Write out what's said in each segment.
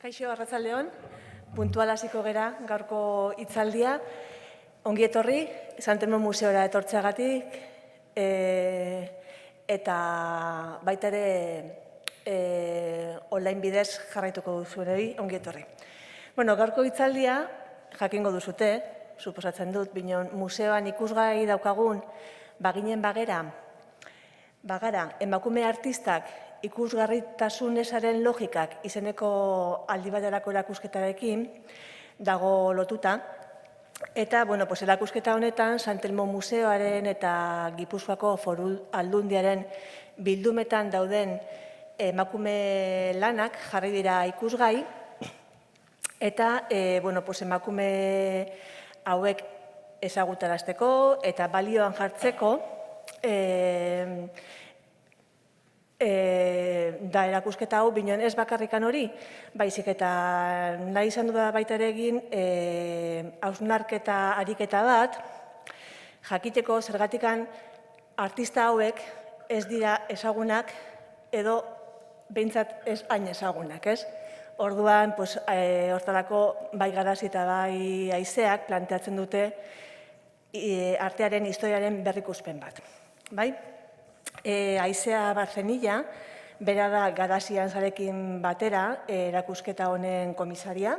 Kaixo, arratsaldeon, puntual hasiko gera gaurko hitzaldia. Ongi etorri, San Telmo Museora etortzeagatik, eta baita ere online bidez jarraituko duzuenei ongi etorri. Gaurko hitzaldia jakingo duzute, suposatzen dut, binon museoan ikusgai daukagun baginen bagara, emakume artistak ikusgarritasun ezaren logikak izeneko aldi baterako erakusketarekin dago lotuta. Eta, erakusketa honetan, San Telmo Museoaren eta Gipuzkoako Foru Aldundiaren bildumetan dauden emakume lanak jarri dira ikusgai. Eta, emakume hauek ezagutarazteko eta balioan jartzeko da erakusketa hau, binon ez bakarrikan hori, baizik eta nahi izan du da baita ere egin hausnarketa ariketa bat, jakiteko zergatikan artista hauek ez dira ezagunak edo behintzat ez hain ezagunak, ez? Orduan, hortarako bai Garazi eta bai Haizeak planteatzen dute artearen historiaren berrikuspen bat, bai? Haizea Barzenilla, bera da Garazian zarekin batera erakusketa honen komisaria,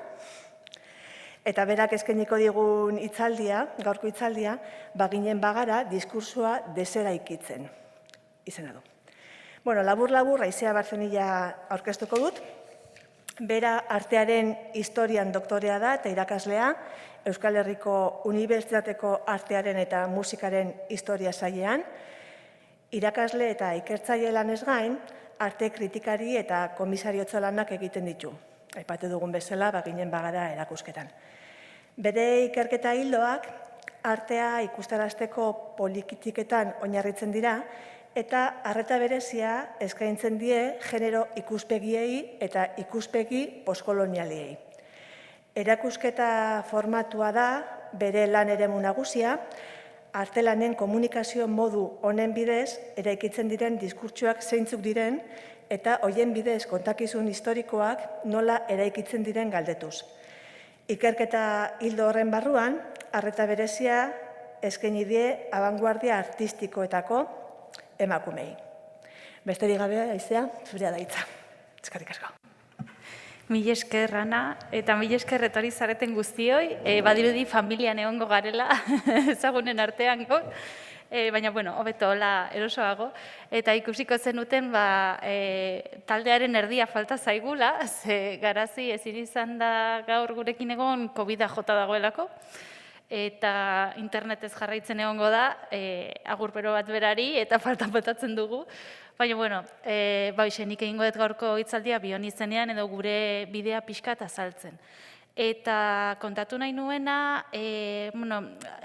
eta berak eskainiko digun hitzaldia, gaurko hitzaldia, baginen bagara diskursua deseraikitzen izena du. Labur-labur Haizea Barzenilla aurkeztuko dut. Bera artearen historian doktorea da eta irakaslea, Euskal Herriko Unibertsitateko artearen eta musikaren historia sailean, irakasle eta ikertzaile lanez gain, arte kritikari eta komisariotza lanak egiten ditu. Aipatu dugun bezala, baginen bagara erakusketan. Bere ikerketa hildoak, artea ikustarazteko politiketan oinarritzen dira, eta arreta berezia eskaintzen die genero ikuspegiei eta ikuspegi postkolonialei. Erakusketa formatua da, bere lan eremu nagusia, artelanen komunikazio modu honen bidez eraikitzen diren diskurtsoak zeintzuk diren eta hoien bidez kontakizun historikoak nola eraikitzen diren galdetuz. Ikerketa hildo horren barruan, arreta berezia eskaini die abanguardia artistikoetako emakumei. Besterik gabe, Haizea, zurea da hitza. Eskerrik asko. Mila esker, Ana, eta mila esker etorri zareten guztioi, badirudi familian egongo garela, ezagunen artean gaur, baina, hobeto hola erosoago, eta ikusiko zenuten, taldearen erdia falta zaigula, ze Garazi ezin izan da gaur gurekin egon COVID-a jota dagoelako, eta internetez jarraitzen egongo da, agurpero bat berari, eta faltan botatzen dugu. Baina, nik egingo dut gaurko hitzaldia bion izenean edo gure bidea pixkat azaltzen. Eta kontatu nahi nuena,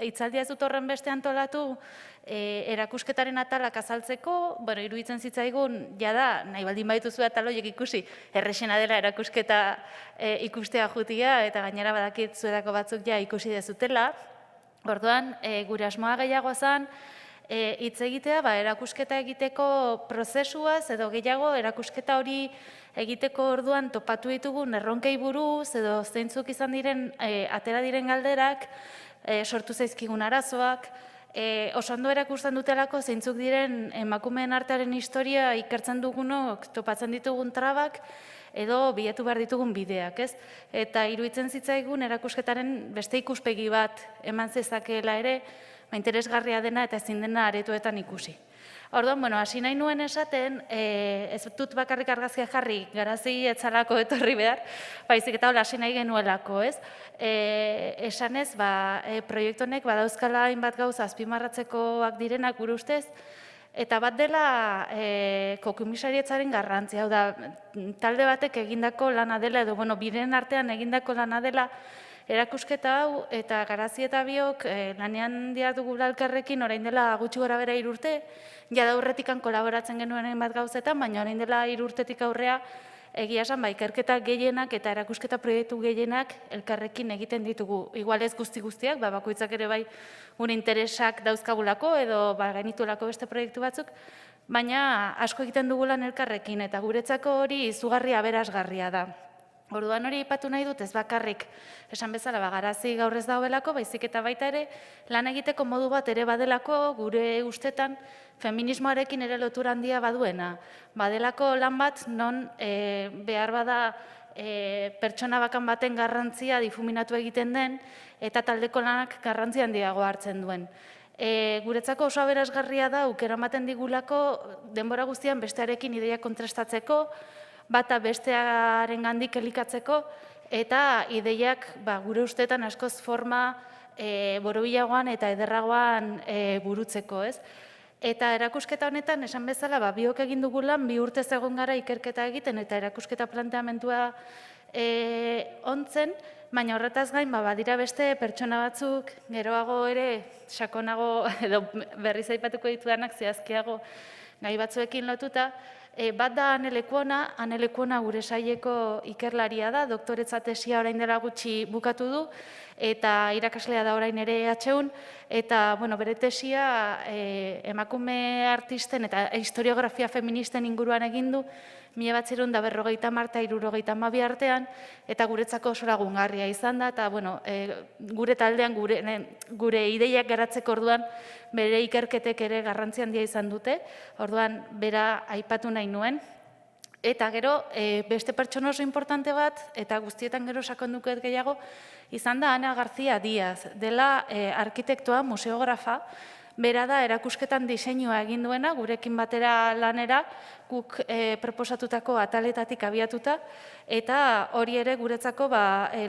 hitzaldia ez dut horren beste antolatu, erakusketaren atalak azaltzeko, iruditzen zitzaigun, jada, nahi baldin baituzu atal horiek ikusi, errexena dela erakusketa ikustea jutia, eta gainera badakit zuedako batzuk ja ikusi dezutela. Orduan, gure asmoa gehiago zen, hitz egitea, erakusketa egiteko prozesuaz, edo gehiago erakusketa hori egiteko orduan topatu ditugun erronkei buruz, edo zeintzuk izan diren, atera diren galderak, sortu zaizkigun arazoak, oso ondo erakusten dutelako zeintzuk diren emakumeen artearen historia ikertzen dugunok topatzen ditugun trabak, edo bilatu behar ditugun bideak, ez? Eta iruditzen zitzaigun erakusketaren beste ikuspegi bat eman zezakeela ere, interesgarria dena eta ezin dena aretoetan ikusi. Orduan, hasi nahi nuen esaten, ez dut bakarrik argazkia jarri, Garazi etzalako etorri behar, baizik eta hola hasi nahi genuelako, ez? Esanez, proiektu honek badauzkala hainbat gauza azpimarratzekoak direnak gure ustez, eta bat dela komisarietzaren garrantzia, hau da, talde batek egindako lana dela, edo, biren artean egindako lana dela, erakusketa hau eta Garazi eta biok lanean diardugula elkarrekin orain dela gutxi gora bera 3 urte, jada aurretikan kolaboratzen genuen bat gauzetan, baina orain dela 3 urtetik aurrea egia esan ikerketa gehienak eta erakusketa proiektu gehienak elkarrekin egiten ditugu. Igual ez guztiak, bakoitzak ere bai gure interesak dauzkagulako edo gainitulako beste proiektu batzuk, baina asko egiten dugulan elkarrekin eta guretzako hori izugarri aberasgarria da. Orduan hori aipatu nahi dut, ez bakarrik esan bezala garazi gaur ez dagoelako, baizik eta baita ere lan egiteko modu bat ere badelako gure ustetan feminismoarekin ere lotura handia baduena. Badelako lan bat non behar bada pertsona bakan baten garrantzia difuminatu egiten den eta taldeko lanak garrantzia handiago hartzen duen. Guretzako oso aberasgarria da aukera ematen digulako denbora guztian bestearekin ideia kontrastatzeko, bata bestearengandik elikatzeko eta ideiak gure ustetan askoz forma borobilagoan eta ederragoan burutzeko, ez? Eta erakusketa honetan, esan bezala, biok egin dugu lan, 2 urtez egon gara ikerketa egiten eta erakusketa planteamentua ontzen, baina horretaz gain, badira beste pertsona batzuk, geroago ere, sakonago, edo berriz aipatuko ditudanak zehazkiago gai batzuekin lotuta, bat da Ane Lekuona gure saileko ikerlaria da, doktoretza tesia orain dela gutxi bukatu du, eta irakaslea da orain ere EHUn, eta bere tesia emakume artisten eta historiografia feministen inguruan egin du, 1950 eta 1962 artean, eta guretzako oso lagungarria izan da, eta gure taldean, gure ideiak garatzeko orduan, bere ikerketek ere garrantzi handia izan dute, orduan bera aipatu nahi nuen. Eta gero, beste pertsona oso importante bat, eta guztietan gero sakonduket gehiago, izan da Ana García Díaz, dela arkitektoa, museografa, bera da erakusketan diseinua egin duena, gurekin batera lanera, guk proposatutako ataletatik abiatuta, eta hori ere guretzako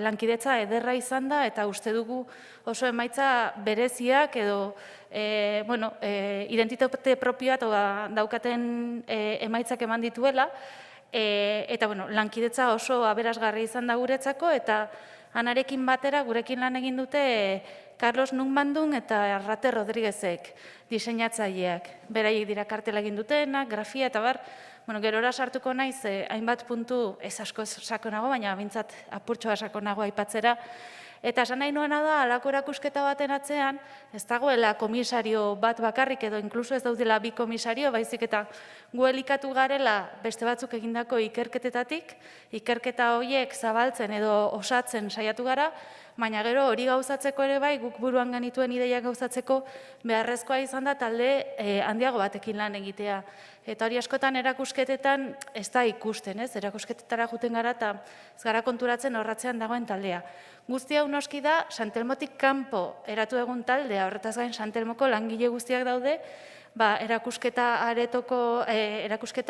lankidetza ederra izan da, eta uste dugu oso emaitza bereziak edo identitate propioa daukaten emaitzak eman dituela, eta lankidetza oso aberasgarri izan da guretzako, eta Anarekin batera gurekin lan egin dute Carlos Nunmandun eta Arrate Rodríguezek diseinatzaileak. Beraiek dira kartela egin dutenak, grafia eta bar, gerora sartuko naiz, hainbat puntu ez asko sakonago, baina bintzat apurtxoa sakonago aipatzera. Eta esan nahi nuena da, halako erakusketa baten atzean, ez dagoela komisario bat bakarrik edo inkluso ez daudela 2 komisario, baizik eta gu elikatu garela beste batzuk egindako ikerketetatik, ikerketa horiek zabaltzen edo osatzen saiatu gara, baina gero hori gauzatzeko ere bai, guk buruan genituen ideiak gauzatzeko beharrezkoa izan da talde handiago batekin lan egitea. Eta hori askotan erakusketetan ez da ikusten, ez? Erakusketetara juten gara eta ez gara konturatzen horratzean dagoen taldea. Guzti hau noski da, Santelmotik kanpo eratu egun taldea, horretaz gain Santelmoko langile guztiak daude, erakusketa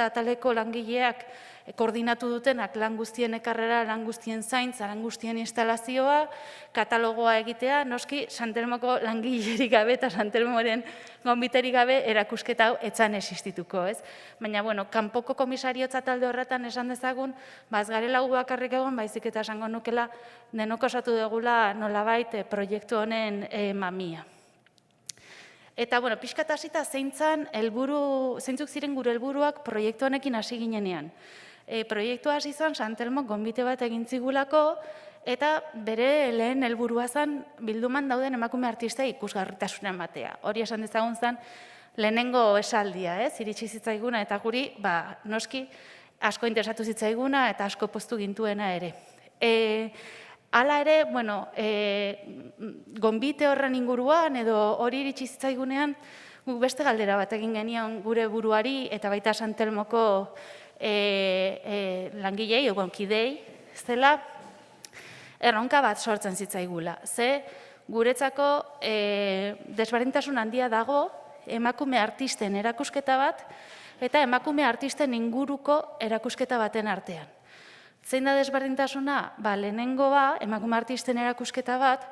ataleko langileak koordinatu dutenak lan guztien ekarrera, lan guztien zaintza, lan guztien instalazioa, katalogoa egitea, noski Santelmoko langilerik gabe eta Santelmoren gonbiterik gabe erakusketa hau etzan existituko, ez? Baina, kanpoko komisariotza talde horretan esan dezagun, ez garela gu bakarrik egon, baizik eta esango nukela denok osatu dugula nolabait proiektu honen mamia. Eta, pixkat hasita zeintzuk ziren gure helburuak proiektu honekin hasi ginenean. Proiektua hasi zen Santelmok gonbite bat egin zigulako, eta bere lehen helburua zen bilduman dauden emakume artista ikusgarritasunean batea. Hori esan dezagun zen lehenengo esaldia, iritsi zitzaiguna, eta guri, noski, asko interesatu zitzaiguna eta asko poztu gintuena ere. Hala ere, gonbite horren inguruan edo hori iritsi zitzaigunean, guk beste galdera bat egin genion gure buruari eta baita Santelmoko langilei, kidei, zela erronka bat sortzen zitzaigula. Ze guretzako desberdintasun handia dago emakume artisten erakusketa bat eta emakume artisten inguruko erakusketa baten artean. Zein da desberdintasuna? Lehenengo emakume artisten erakusketa bat,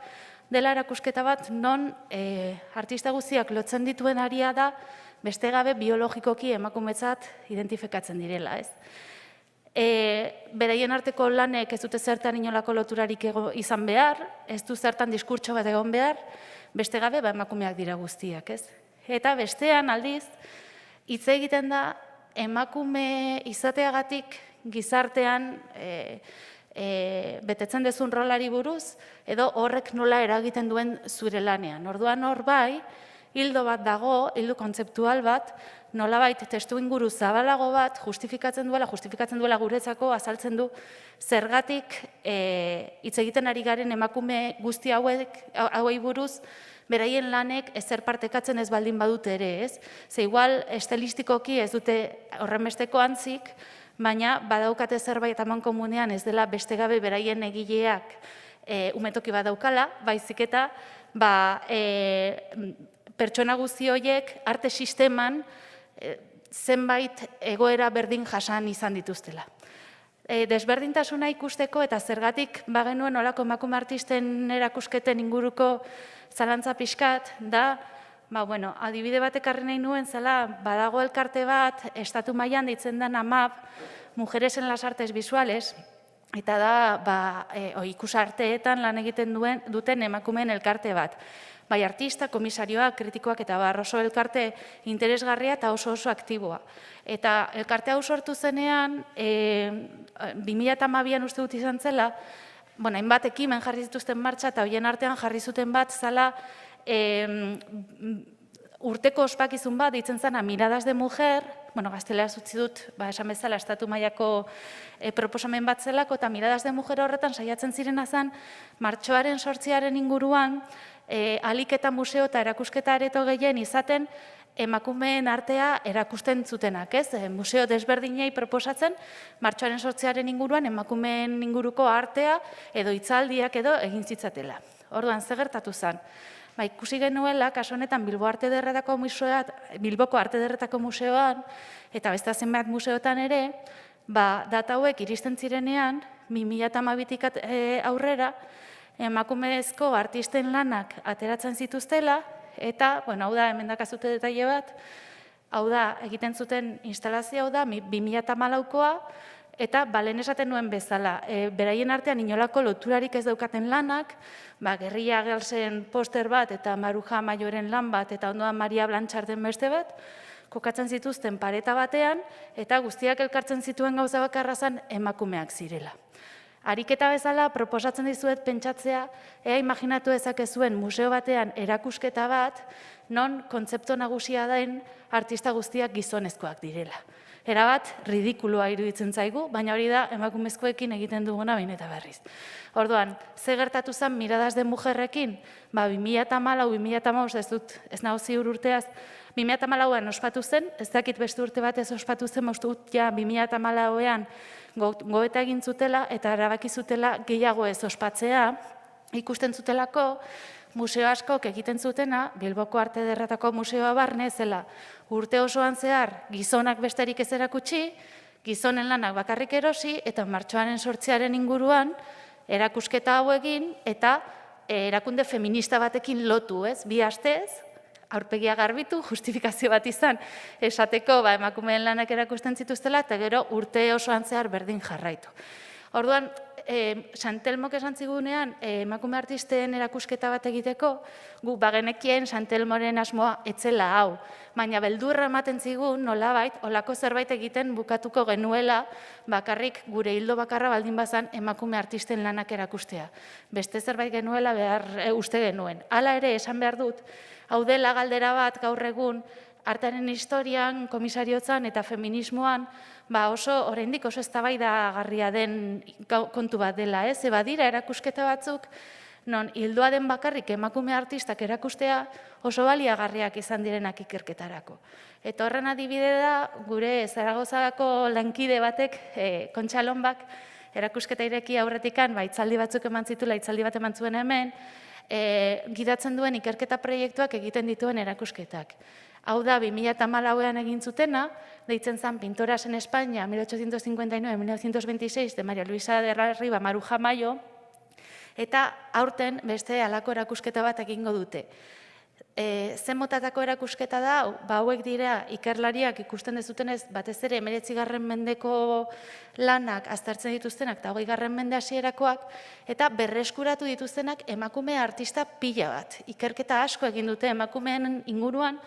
dela erakusketa bat non artista guztiak lotzen dituen aria da, beste gabe biologikoki emakumetzat identifikatzen direla, ez? Beraien arteko lanek ez dute zertan inolako loturarik izan behar, ez du zertan diskurtso bat egon behar, beste gabe emakumeak dira guztiak, ez? Eta bestean aldiz, hitz egiten da emakume izateagatik gizartean betetzen dezun rolari buruz, edo horrek nola eragiten duen zure lanean. Orduan hor bai, hildo bat dago, hildo kontzeptual bat, nolabait testu inguru zabalago bat justifikatzen duela guretzako, azaltzen du zergatik hitz egiten ari garen emakume guzti hauei buruz, beraien lanek ezer partekatzen ez baldin badute ere, ez? Ze igual estilistikoki ez dute horrenbesteko antzik, baina badaukate zerbait amankomunean ez dela beste gabe beraien egileak umetoki badaukala, baizik eta pertsona guzti horiek arte sisteman zenbait egoera berdin jasan izan dituztela. Desberdintasuna ikusteko eta zergatik bagenuen olako emakume artisten erakusketen inguruko zalantza pixkat da, adibide bat ekarri nahi nuen zela, badago elkarte bat, estatu mailan deitzen den AMAB, Mujeres en las Artes Visuales, eta da ikusarteetan lan egiten duten emakumeen elkarte bat. Bai artista, komisarioak, kritikoak eta oso elkarte interesgarria eta oso aktiboa. Eta elkarte hau sortu zenean, 2012an uste dut izan zela, hainbat ekimen jarri zituzten martxa eta horien artean jarri zuten bat zala urteko ospakizun bat deitzen zena Miradas de Mujer, gazteleraz utzi dut, esan bezala, estatu mailako proposamen bat zelako, eta Miradas de Mujer horretan saiatzen zirena zen, martxoaren 8 inguruan, ahalik eta museo eta erakusketa areto gehien izaten emakumeen artea erakusten zutenak, ez? Museo desberdinei proposatzen, martxoaren 8 inguruan emakumeen inguruko artea edo hitzaldiak edo egin zitzatela. Orduan, ze gertatu zen? Ikusi genuela, kasu honetan Bilboko Arte Ederretako Museoan, eta beste zenbait museotan ere, data hauek iristen zirenean, 2012tik aurrera, emakumezko artisten lanak ateratzen zituztela, eta, hau da, hemen dakazute detaile bat, hau da, egiten zuten instalazio hau da, 2014koa, eta lehen esaten nuen bezala, beraien artean inolako loturarik ez daukaten lanak, Gerria Girlsen poster bat eta Maruja Maioren lan bat eta ondoan Maria Blanchardren beste bat, kokatzen zituzten pareta batean eta guztiak elkartzen zituen gauza bakarra zen emakumeak zirela. Ariketa bezala proposatzen dizuet pentsatzea, imaginatu dezakezuen museo batean erakusketa bat, non kontzeptu nagusia den artista guztiak gizonezkoak direla. Erabat, ridikuloa iruditzen zaigu, baina hori da emakumezkoekin egiten duguna behin eta berriz. Orduan, ze gertatu zen Miradas de Mujerrekin? 2014-2015, ez nago ziur urteaz, 2014an ospatu zen, ez dakit beste urte batez ospatu zen, uste dut ja 2014an gobeta egin zutela eta erabaki zutela gehiago ez ospatzea, ikusten zutelako, museo askok egiten zutena, Bilboko Arte Ederretako Museoa barne zela, urte osoan zehar gizonak besterik ez erakutsi, gizonen lanak bakarrik erosi, eta martxoaren 8 inguruan erakusketa hau egin, eta erakunde feminista batekin lotu, ez? 2 astez, aurpegia garbitu, justifikazio bat izan, esateko emakumeen lanak erakusten zituztela, eta gero urte osoan zehar berdin jarraitu. Orduan, Santelmok esan zigunean, emakume artisten erakusketa bat egiteko, guk bagenekien Santelmoren asmoa etzela hau, baina beldurra ematen zigun nolabait, olako zerbait egiten bukatuko genuela, bakarrik gure hildo bakarra baldin bazan emakume artisten lanak erakustea. Beste zerbait genuela behar uste genuen. Hala ere, esan behar dut, hau dela galdera bat gaur egun, artearen historian, komisariotzan eta feminismoan, oraindik oso eztabaidagarria den kontu bat dela, ez? Badira erakusketa batzuk, non hildoa den bakarrik emakume artistak erakustea oso baliagarriak izan direnak ikerketarako. Eta horren adibide da, gure Zaragozako lankide batek, Kontxa Lonbak, erakusketa ireki aurretikan, hitzaldi batzuk eman zitula, hitzaldi bat eman zuen hemen, gidatzen duen ikerketa proiektuak egiten dituen erakusketak. Hau da, 2014an egin zutena, deitzen zen Pintoras en España, 1859-1926, de María Luisa de Riva Maruja Mayo, eta aurten beste halako erakusketa bat egingo dute. Zen motatako erakusketa da, hauek dira ikerlariak ikusten dezutenez, batez ere 19. mendeko lanak aztertzen dituztenak eta 20. mende hasierakoak, eta berreskuratu dituztenak emakume artista pila bat. Ikerketa asko egin dute emakumeen inguruan,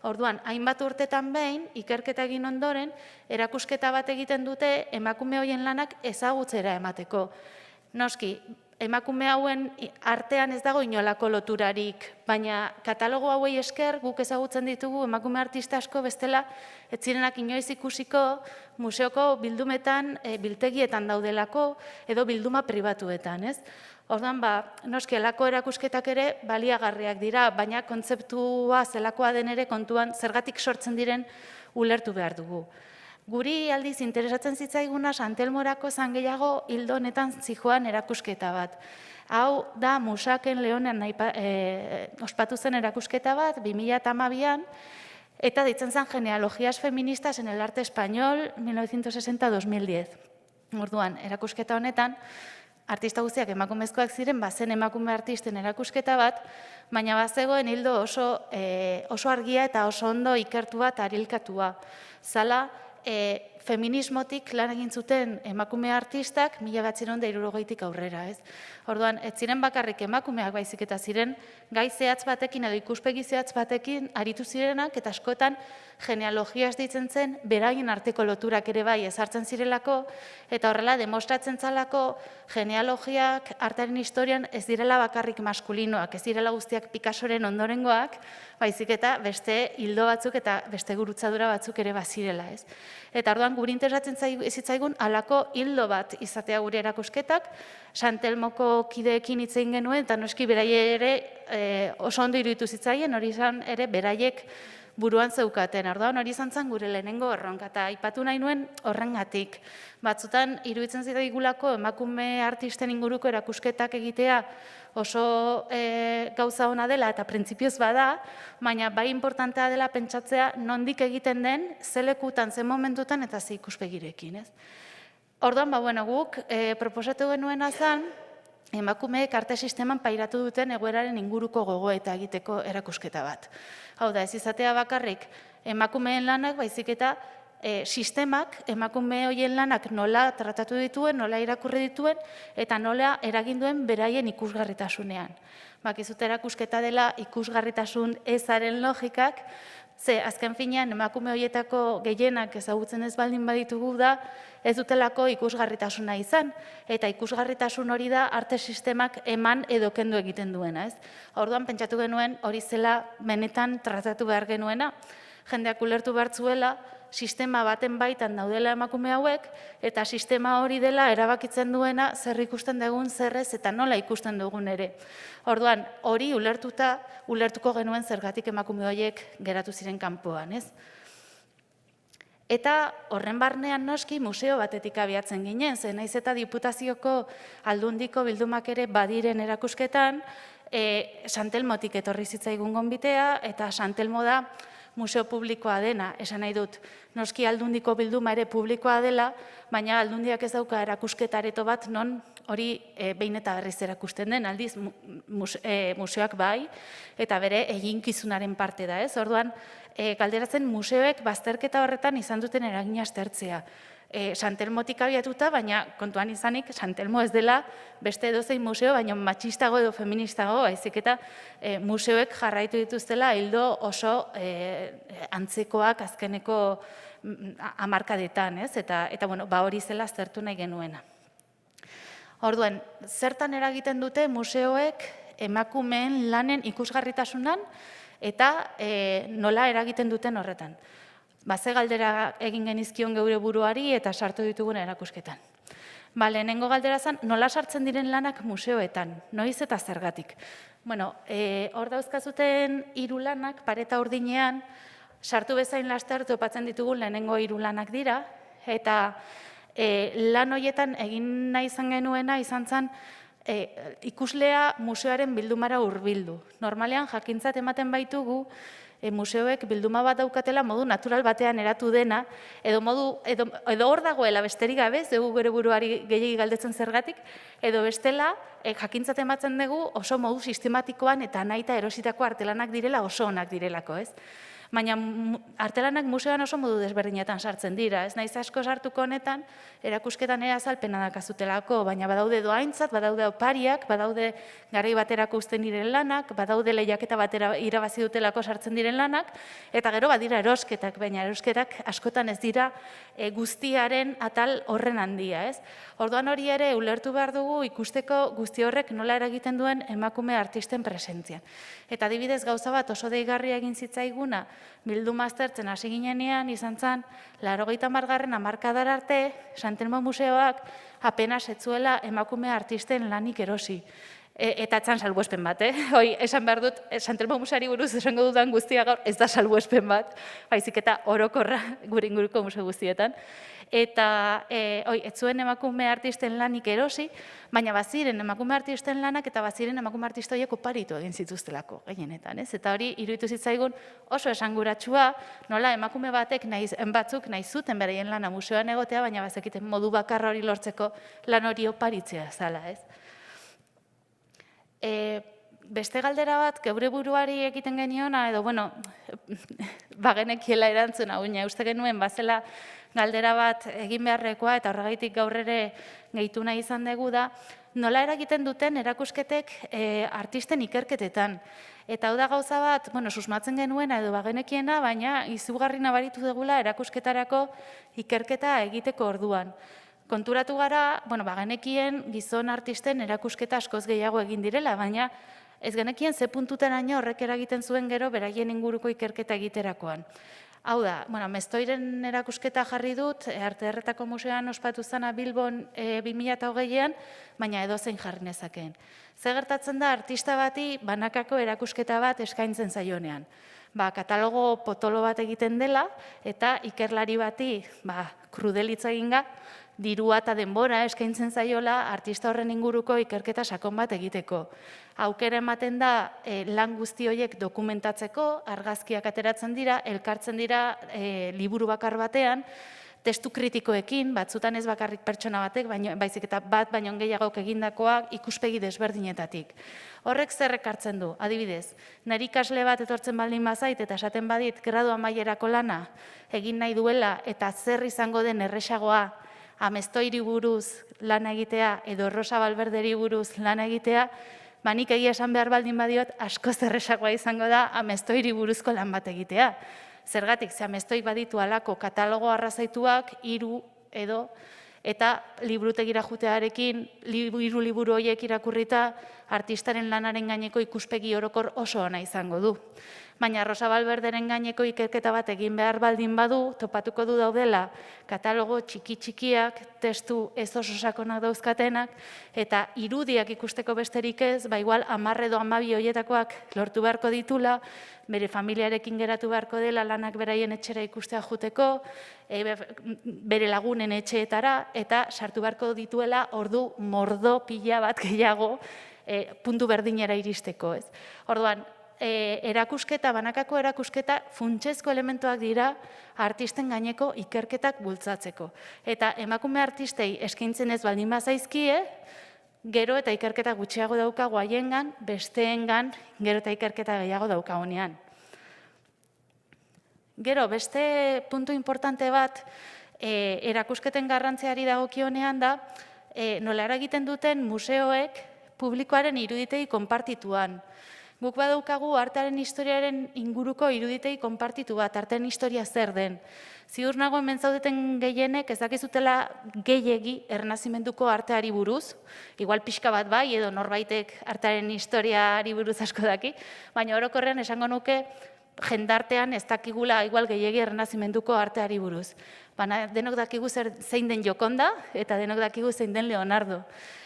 orduan, hainbat urtetan behin, ikerketa egin ondoren, erakusketa bat egiten dute emakume horien lanak ezagutzera emateko. Noski, emakume hauen artean ez dago inolako loturarik, baina katalogo hauei esker guk ezagutzen ditugu emakume artista asko bestela ez zirenak inoiz ikusiko museoko bildumetan, biltegietan daudelako edo bilduma pribatuetan, ez? Orduan, noski, elako erakusketak ere baliagarriak dira, baina kontzeptua zelakoa den ere kontuan zergatik sortzen diren ulertu behar dugu. Guri aldiz interesatzen zitzaiguna Santelmorako zan gehiago hildo honetan zijoan erakusketa bat. Hau da Musaken Leonean ospatu zen erakusketa bat, 2012an, eta ditzen zen Genealogias feministas en el arte español 1960-2010. Orduan, erakusketa honetan, artista guztiak emakumezkoak ziren, bazen emakume artisten erakusketa bat, baina bazegoen hildo oso argia eta oso ondo ikertua eta arilkatua. Zala, feminismotik lan egin zuten emakume artistak 1960tik aurrera, ez? Orduan, ez ziren bakarrik emakumeak baizik eta ziren gai zehatz batekin edo ikuspegi zehatz batekin aritu zirenak eta askotan genealogiaz ditzen zen beraien arteko loturak ere bai ezartzen zirelako eta horrela demostratzen zalako genealogiak artearen historian ez direla bakarrik maskulinoak, ez direla guztiak Picassoren ondorengoak, baizik eta beste hildo batzuk eta beste gurutzadura batzuk ere bazirela, ez? Eta orduan guri interesatzen zitzaigun halako hildo bat izatea gure erakusketak, Santelmoko kideekin hitz egin genuen eta noski beraiek ere oso ondo iruditu zitzaien, hori izan ere beraiek buruan zeukaten. Orduan hori izan zen gure lehenengo erronka eta aipatu nahi nuen horrengatik. Batzutan iruditzen zitzaigulako emakume artisten inguruko erakusketak egitea oso gauza ona dela eta printzipioz bada, baina bai importantea dela pentsatzea nondik egiten den, ze lekutan, ze momentutan eta ze ikuspegirekin, ez? Orduan, guk proposatu genuena zen, emakumeek arte sisteman pairatu duten egoeraren inguruko gogoeta egiteko erakusketa bat. Hau da, ez izatea bakarrik emakumeen lanak, baizik eta sistemak, emakume horien lanak nola tratatu dituen, nola irakurri dituen, eta nola eragin duen beraien ikusgarritasunean. Bakizute erakusketa dela ikusgarritasun ezaren logikak, ze azken finean emakume horietako gehienak ezagutzen ez baldin baditugu da, ez dutelako ikusgarritasuna izan, eta ikusgarritasun hori da arte sistemak eman edo kendu egiten duena, ez? Orduan pentsatu genuen hori zela benetan tratatu behar genuena, jendeak ulertu behar zuela, sistema baten baitan daudela emakume hauek, eta sistema hori dela erabakitzen duena zer ikusten dugun zerrez eta nola ikusten dugun ere. Orduan, hori ulertuko genuen zergatik emakume horiek geratu ziren kanpoan, ez? Eta horren barnean noski museo batetik abiatzen ginen, ze naiz eta Diputazioko Aldundiko bildumak ere badiren erakusketan, Santelmotik etorri zitzaigun gonbitea, eta Santelmo da museo publikoa dena, esan nahi dut. Noski Aldundiko bilduma ere publikoa dela, baina Aldundiak ez dauka erakusketa areto bat non hori behin eta berriz erakusten den, aldiz museoak bai, eta bere eginkizunaren parte da, ez? Orduan, galderatzen museoek bazterketa horretan izan duten eragina aztertzea. Santelmotik abiatuta, baina kontuan izanik, Santelmo ez dela beste edozein museo, baina matxistago edo feministago, baizik eta museoek jarraitu dituztela hildo oso antzekoak azkeneko hamarkadetan, ez? Eta hori zela aztertu nahi genuena. Orduan, zertan eragiten dute museoek emakumeen lanen ikusgarritasunan eta nola eragiten duten horretan. Ze galdera egin genizkion geure buruari eta sartu ditugun erakusketan. Lehenengo galdera zen, nola sartzen diren lanak museoetan, noiz eta zergatik. Hor dauzkazuten 3 lanak, pareta urdinean, sartu bezain laster topatzen ditugun lehenengo 3 lanak dira, eta lan horietan egin nahi izan genuena izan zen ikuslea museoaren bildumara hurbildu. Normalean jakintzat ematen baitugu, museoek bilduma bat daukatela modu natural batean eratu dena, edo hor dagoela besterik gabe, dugu gure buruari gehiegi galdetzen zergatik, edo bestela jakintzat ematzen dugu oso modu sistematikoan eta nahi eta erositako artelanak direla oso onak direlako, ez? Baina artelanak museoan oso modu desberdinetan sartzen dira, ez naiz asko sartuko honetan, erakusketan ere azalpena dakazutelako, baina badaude doaintzat, badaude opariak, badaude garai baterako uzten diren lanak, badaude lehiaketa batera irabazi dutelako sartzen diren lanak, eta gero badira erosketak, baina erosketak askotan ez dira guztiaren atal horren handia, ez? Orduan hori ere ulertu behar dugu ikusteko guzti horrek nola eragiten duen emakume artisten presentzian. Eta adibidez gauza bat oso deigarria egin zitzaiguna, bilduma aztertzen hasi ginenean izan zen, 80. hamarkadara arte, Sant Telmo Museoak apenas ez zuela emakume artisten lanik erosi. Eta etzan salbuespen bat, Hoi, esan behar dut, Sant Telmo Museoari buruz esango dudan guztia gaur, ez da salbuespen bat, baizik eta orokorra gure inguruko museo guztietan. Eta, ez zuen emakume artisten lanik erosi, baina baziren emakume artisten lanak eta baziren emakume artista horiek oparitu egin zituztelako, gehienetan, ez? Eta hori, iruditu zitzaigun oso esanguratsua, nola emakume batzuk nahi zuten beraien lana museoan egotea, baina bazekiten modu bakarra hori lortzeko lan hori oparitzea zala, ez? Beste galdera bat, geure buruari egiten geniona, edo, bueno, bagenekiela erantzuna, uste genuen, bazela galdera bat egin beharrekoa, eta horregaitik gaur ere gehitu nahi izan dugu da, nola eragiten duten erakusketek artisten ikerketetan. Eta hau da gauza bat, bueno, susmatzen genuena edo bagenekiena, baina izugarri nabaritu dugula erakusketarako ikerketa egiteko orduan. Konturatu gara, bagenekien gizon artisten erakusketa askoz gehiago egin direla, baina ez genekien ze puntuteraino horrek eragiten zuen gero beraien inguruko ikerketa egiterakoan. Hau da, Mestoiren erakusketa jarri dut, Arte Ederretako Museoan ospatu zana Bilbon 2008an, baina edozein jarri nezakeen. Ze gertatzen da artista bati banakako erakusketa bat eskaintzen zaionean. Katalogo potolo bat egiten dela, eta ikerlari bati krudelitza eginga, dirua eta denbora eskaintzen zaiola artista horren inguruko ikerketa sakon bat egiteko. Aukera ematen da lan guzti horiek dokumentatzeko, argazkiak ateratzen dira, elkartzen dira liburu bakar batean, testu kritikoekin, batzutan ez bakarrik pertsona batek, baizik eta bat baino gehiagok egindakoak ikuspegi desberdinetatik. Horrek zer ekartzen du, adibidez, nire ikasle bat etortzen baldin bazait eta esaten badit gradu amaierako lana egin nahi duela eta zer izango den erresagoa Amestoiri buruz lan egitea edo Rosa Valverderi buruz lan egitea, nik egia esan behar baldin badiot askoz erresagoa izango da Amestoiri buruzko lan bat egitea. Zergatik, ze Amestoi baditu alako katalogo arrazaituak, 3 edo, eta librutegira jutearekin, 3 liburu horiek irakurrita, artistaren lanaren gaineko ikuspegi orokor oso ona izango du. Baina Rosa Valverderen gaineko ikerketa bat egin behar baldin badu, topatuko du daudela katalogo txiki-txikiak, testu ez oso sakonak dauzkatenak, eta irudiak ikusteko besterik ez, igual 10 edo 12 horietakoak lortu beharko ditula, bere familiarekin geratu beharko dela lanak beraien etxera ikustea juteko, bere lagunen etxeetara, eta sartu beharko dituela ordu mordo pila bat gehiago puntu berdinera iristeko. Orduan, erakusketa, banakako erakusketa, funtsezko elementuak dira artisten gaineko ikerketak bultzatzeko. Eta emakume artistei eskaintzen ez baldin bazaizkie, gero eta ikerketa gutxiago daukagu haiengan, besteengan gero eta ikerketa gehiago daukagunean. Gero, beste puntu importante bat, erakusketen garrantziari dagokionean da, nola eragiten duten museoek publikoaren iruditegi konpartituan. Guk badaukagu artearen historiaren inguruko iruditegi konpartitu bat, artearen historia zer den. Ziur nago hemen zaudeten gehienek ez dakizutela gehiegi ernazimenduko arteari buruz, igual pixka bat bai edo norbaitek artearen historiari buruz asko daki, baina orokorrean esango nuke jendartean ez dakigula igual gehiegi ernazimenduko arteari buruz. Baina denok dakigu zein den Jokonda eta denok dakigu zein den Leonardo.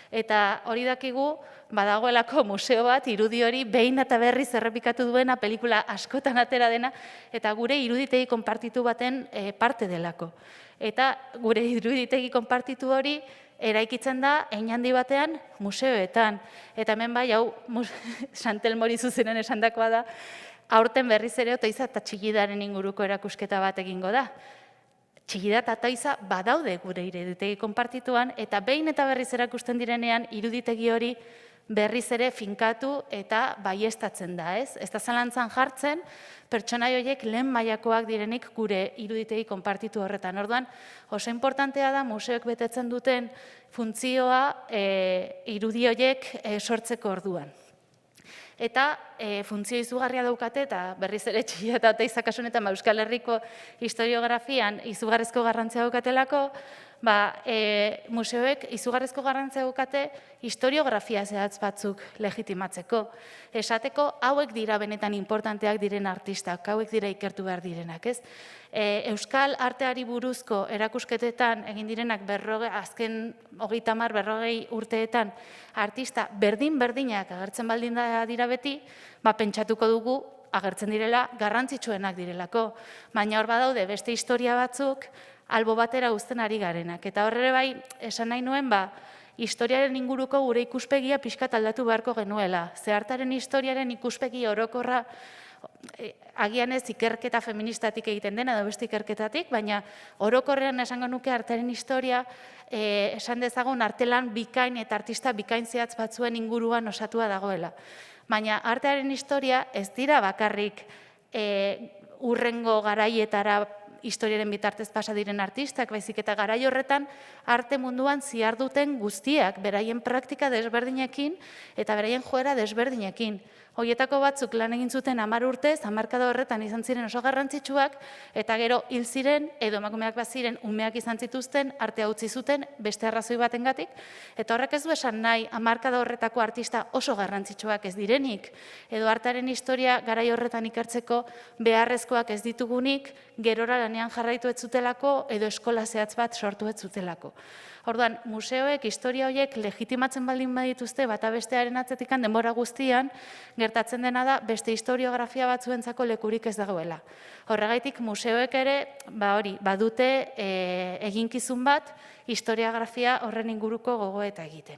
Eta hori dakigu, badagoelako museo bat, irudi hori behin eta berriz errepikatu duena, pelikula askotan atera dena, eta gure iruditegi konpartitu baten parte delako. Eta gure iruditegi konpartitu hori eraikitzen da, hein handi batean, museoetan. Eta hemen bai, hau, Sant Telmori zuzenen esandakoa da, aurten berriz ere Otoiza eta Txillidaren inguruko erakusketa bat egingo da. Txillida eta Otoiza badaude gure iruditegi konpartituan, eta behin eta berriz erakusten direnean iruditegi hori berriz ere finkatu eta baiestatzen da, ez? Ez da zalantzan jartzen, pertsonai horiek lehen mailakoak direnik gure iruditegi konpartitu horretan. Orduan, oso importantea da museoek betetzen duten funtzioa irudi horiek sortzeko orduan. Eta funtzio izugarria daukate, eta berriz ere Txilla eta Oteiza kasunetan Euskal Herriko historiografian izugarrizko garrantzia daukatelako, museoek izugarrizko garrantzia daukate historiografia zehatz batzuk legitimatzeko. Esateko, hauek dira benetan importanteak diren artistak, hauek dira ikertu behar direnak, ez? Euskal arteari buruzko erakusketetan egin direnak azken 30-40 urteetan artista berdin-berdinak agertzen baldin dira beti, pentsatuko dugu agertzen direla garrantzitsuenak direlako. Baina hor badaude beste historia batzuk albo batera uzten ari garenak. Eta horre bai, esan nahi nuen, historiaren inguruko gure ikuspegia pixkat aldatu beharko genuela. Zehartaren historiaren ikuspegi orokorra, agian ez ikerketa feministatik egiten dena, edo beste ikerketatik, baina orokorrean esango nuke artearen historia, esan dezagun artelan bikain eta artista bikain zehatz batzuen inguruan osatua dagoela. Baina artearen historia ez dira bakarrik urrengo garaietara historiaren bitartez pasa diren artistak, baizik eta garai horretan arte munduan ziharduten guztiak, beraien praktika desberdinekin eta beraien joera desberdinekin. Hoietako batzuk lan egin zuten 10 urtez, hamarkada horretan izan ziren oso garrantzitsuak, eta gero hil ziren, edo emakumeak baziren, umeak izan zituzten, artea utzi zuten, beste arrazoi batengatik, eta horrek ez du esan nahi, hamarkada horretako artista oso garrantzitsuak ez direnik, edo artearen historia garai horretan ikertzeko beharrezkoak ez ditugunik, gerora lanean jarraitu ez zutelako, edo eskola zehatz bat sortu ez zutelako. Orduan, museoek historia horiek legitimatzen baldin badituzte bata bestearen atzetikan denbora guztian, gertatzen dena da beste historiografia batzuentzako lekurik ez dagoela. Horregaitik museoek ere, badute eginkizun bat historiografia horren inguruko gogoeta egiten.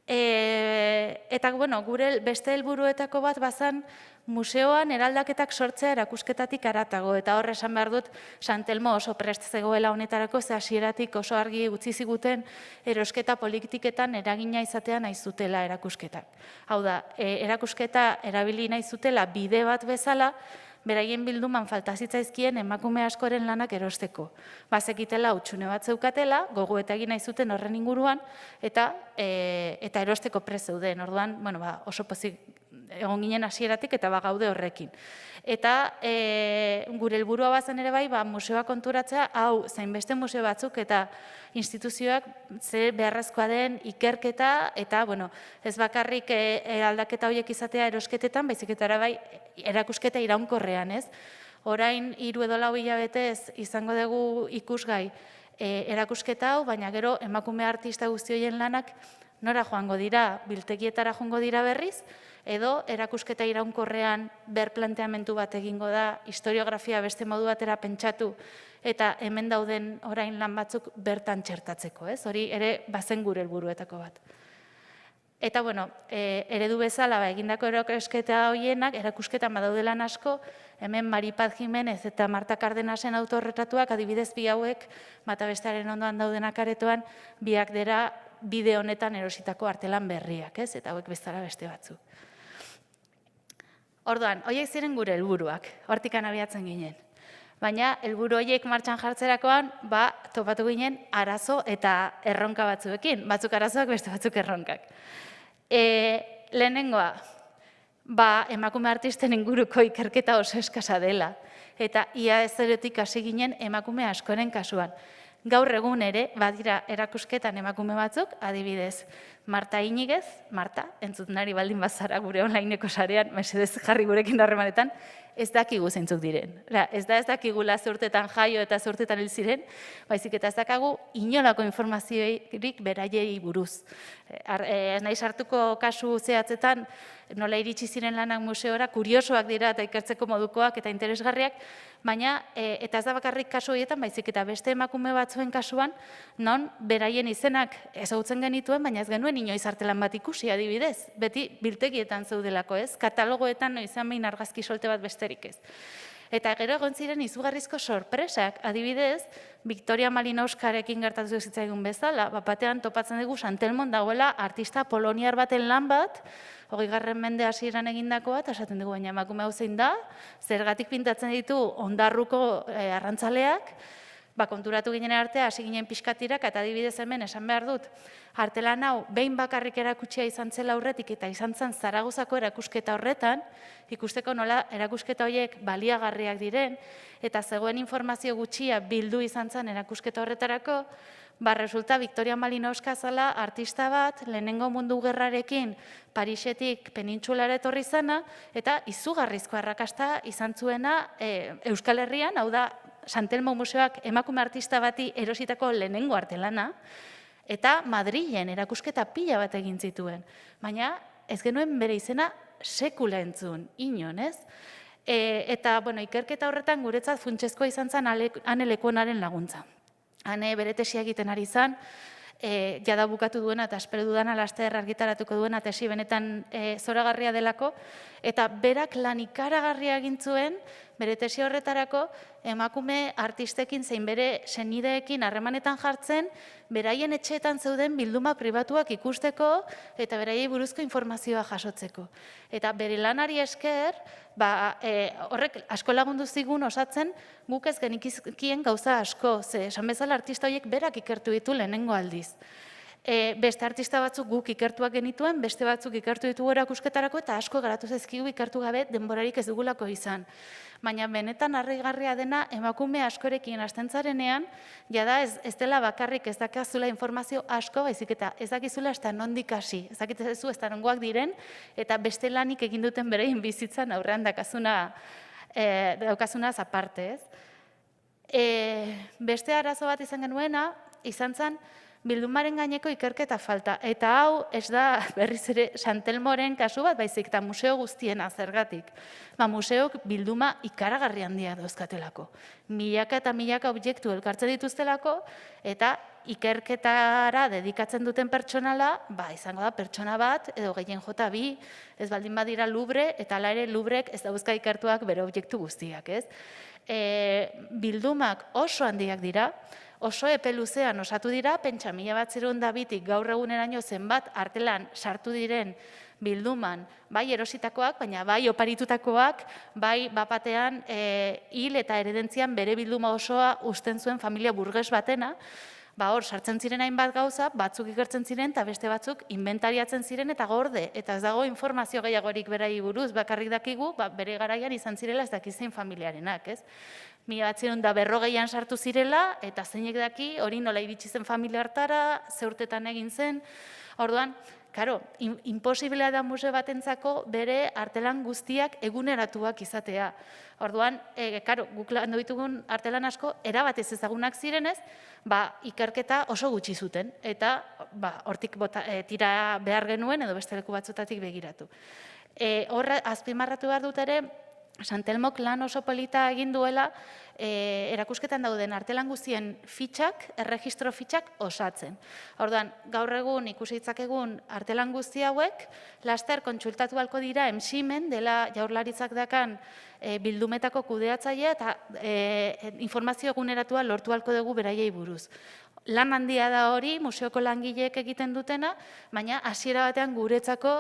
Eta, gure beste helburuetako bat bazan museoan eraldaketak sortzea erakusketatik haratago, eta hor esan behar dut San Telmo oso prest zegoela honetarako, ze hasieratik oso argi utzi ziguten erosketa politiketan eragina izatea nahi zutela erakusketak. Hau da, erakusketa erabili nahi zutela bide bat bezala, beraien bilduman falta zitzaizkien emakume askoren lanak erosteko. Bazekitela hutsune bat zeukatela, gogoeta egin nahi zuten horren inguruan, eta erosteko prest zeuden. Orduan, oso pozik egon ginen hasieratik eta gaude horrekin. Eta gure helburua bazen ere bai, museoa konturatzea, hau zainbeste museo batzuk eta instituzioak ze beharrezkoa den ikerketa, eta ez bakarrik aldaketa horiek izatea erosketetan, baizik eta bai erakusketa iraunkorrean, ez? Orain 3 edo 4 hilabetez izango dugu ikusgai erakusketa hau, baina gero emakume artista guzti horien lanak nora joango dira, biltegietara joango dira berriz, edo erakusketa iraunkorrean berplanteamentu bat egingo da, historiografia beste modu batera pentsatu, eta hemen dauden orain lan batzuk bertan txertatzeko, ez? Hori ere bazen gure helburuetako bat. Eta, eredu bezala, egindako erakusketa horienak, erakusketan badaudelan asko, hemen Maripaz Jimenez eta Marta Cardenasen autorretratuak, adibidez bi hauek, bata bestearen ondoan daudenak aretoan, biak dira bide honetan erositako artelan berriak, ez? Eta hauek bezala beste batzuk. Orduan, horiek ziren gure helburuak, hortikan abiatzen ginen. Baina, helburu horiek martxan jartzerakoan, topatu ginen arazo eta erronka batzuekin. Batzuk arazoak, beste batzuk erronkak. Lehenengoa, emakume artisten inguruko ikerketa oso eskasa dela. Eta ia ezerotik hasi ginen emakume askoren kasuan. Gaur egun ere, badira erakusketan emakume batzuk, adibidez, Marta Iñiguez, Marta, entzutnari baldin bazara gure onlineko sarean, mesedez jarri gurekin harremanetan, ez dakigu zeintzuk diren. Ez dakigula ze urtetan jaio eta ze urtetan hil ziren, baizik eta ez dakagu inolako informaziorik beraiei buruz. Ez nahi sartuko kasu zehatzetan, nola iritsi ziren lanak museora, kuriosoak dira eta ikertzeko modukoak eta interesgarriak, baina, eta ez da bakarrik kasu horietan, baizik eta beste emakume batzuen kasuan, non beraien izenak ezagutzen genituen, baina ez genuen inoiz artelan bat ikusi, adibidez. Beti biltegietan zeudelako, ez? Katalogoetan izan behin argazki solte bat besterik ez. Eta gero egon ziren izugarrizko sorpresak, adibidez, Victoria Malinowskarekin gertatu zitzaigun bezala, batean topatzen dugu Santelmon dagoela artista poloniar baten lan bat, 20. mende hasieran egindakoa, eta esaten dugu, baina emakume hau zein da, zergatik pintatzen ditu hondarruko arrantzaleak, konturatu ginen artea, hasi ginen pixkatirak, eta adibidez hemen esan behar dut, artelan hau behin bakarrik erakutsia izan zela aurretik eta izan zen Zaragozako erakusketa horretan, ikusteko nola erakusketa horiek baliagarriak diren, eta zegoen informazio gutxia bildu izan zen erakusketa horretarako, resulta Victoria Malinowska zela artista bat, lehenengo mundu gerrarekin Parisetik penintsulara etorri zena, eta izugarrizko arrakasta izan zuena Euskal Herrian, hau da, Santelmo Museoak emakume artista bati erositako lehenengo artelana, eta Madrilen erakusketa pila bat egin zituen. Baina ez genuen bere izena sekula entzun, inon, ez? Eta, ikerketa horretan guretzat funtsezkoa izan zen Ane Lekuonaren laguntza. Ane bere tesia egiten ari zen, jada bukatu duena eta espero dudana laster argitaratuko duena tesi benetan zoragarria delako, eta berak lan ikaragarria egin zuen, bere tesi horretarako emakume artistekin zein bere senideekin harremanetan jartzen, beraien etxeetan zeuden bilduma pribatuak ikusteko eta beraiei buruzko informazioa jasotzeko. Eta bere lanari esker, horrek asko lagundu zigun osatzen, guk ez genikizkien gauza asko, ze esan bezala artista horiek berak ikertu ditu lehenengo aldiz. Beste artista batzuk guk ikertuak genituen, beste batzuk ikertu ditugu erakusketarako, eta asko garatu zaizkigu ikertu gabe denborarik ez dugulako izan. Baina benetan harrigarria dena emakume askorekin hasten zarenean, jada ez dela bakarrik ez dakazula informazio asko, baizik eta ez dakizula ez da nondik hasi, ez dakitzezu ez da nongoak diren, eta beste lanik egin duten berein bizitzan aurrean daukazunaz aparte, ez? Beste arazo bat izan genuena, izan zen, bildumaren gaineko ikerketa falta. Eta hau ez da berriz ere Santelmoren kasu bat, baizik eta museo guztiena zergatik. Museok bilduma ikaragarri handia dauzkatelako. Milaka eta milaka objektu elkartzen dituztelako, eta ikerketara dedikatzen duten pertsonala, izango da pertsona bat, edo gehien jota bi, ez baldin badira Louvre, eta hala ere Louvrek ez dauzka ikertuak bere objektu guztiak, ez? Bildumak oso handiak dira, oso epe luzean osatu dira, pentsa 1902tik gaur eguneraino zenbat artelan sartu diren bilduman, bai erositakoak, baina bai oparitutakoak, bai bapatean hil eta eredentzian bere bilduma osoa uzten zuen familia burges batena, hor sartzen ziren hainbat gauza, batzuk ikertzen ziren eta beste batzuk inventariatzen ziren eta gorde, eta ez dago informazio gehiagorik berai buruz, bakarrik dakigu, bere garaian izan zirela ez dakizein familiarenak, ez? 1940an sartu zirela, eta zeinek daki, hori nola iritsi zen familia hartara, ze urtetan egin zen, orduan, karo, imposiblea da museo batentzako bere artelan guztiak eguneratuak izatea. Orduan, karo, guk landu ditugun artelan asko, erabatez ezagunak zirenez, ikerketa oso gutxi zuten, eta hortik tira behar genuen edo beste leku batzutatik begiratu. Horra, azpimarratu behar dut ere, Santelmok lan oso polita egin duela erakusketan dauden artelan guztien fitxak, erregistro fitxak osatzen. Orduan, gaur egun ikusi ditzakegun artelan guzti hauek, laster kontsultatu halko dira emsimen dela Jaurlaritzak dakan bildumetako kudeatzailea eta informazio eguneratua lortu halko dugu beraiei buruz. Lan handia da hori, museoko langileek egiten dutena, baina hasiera batean guretzako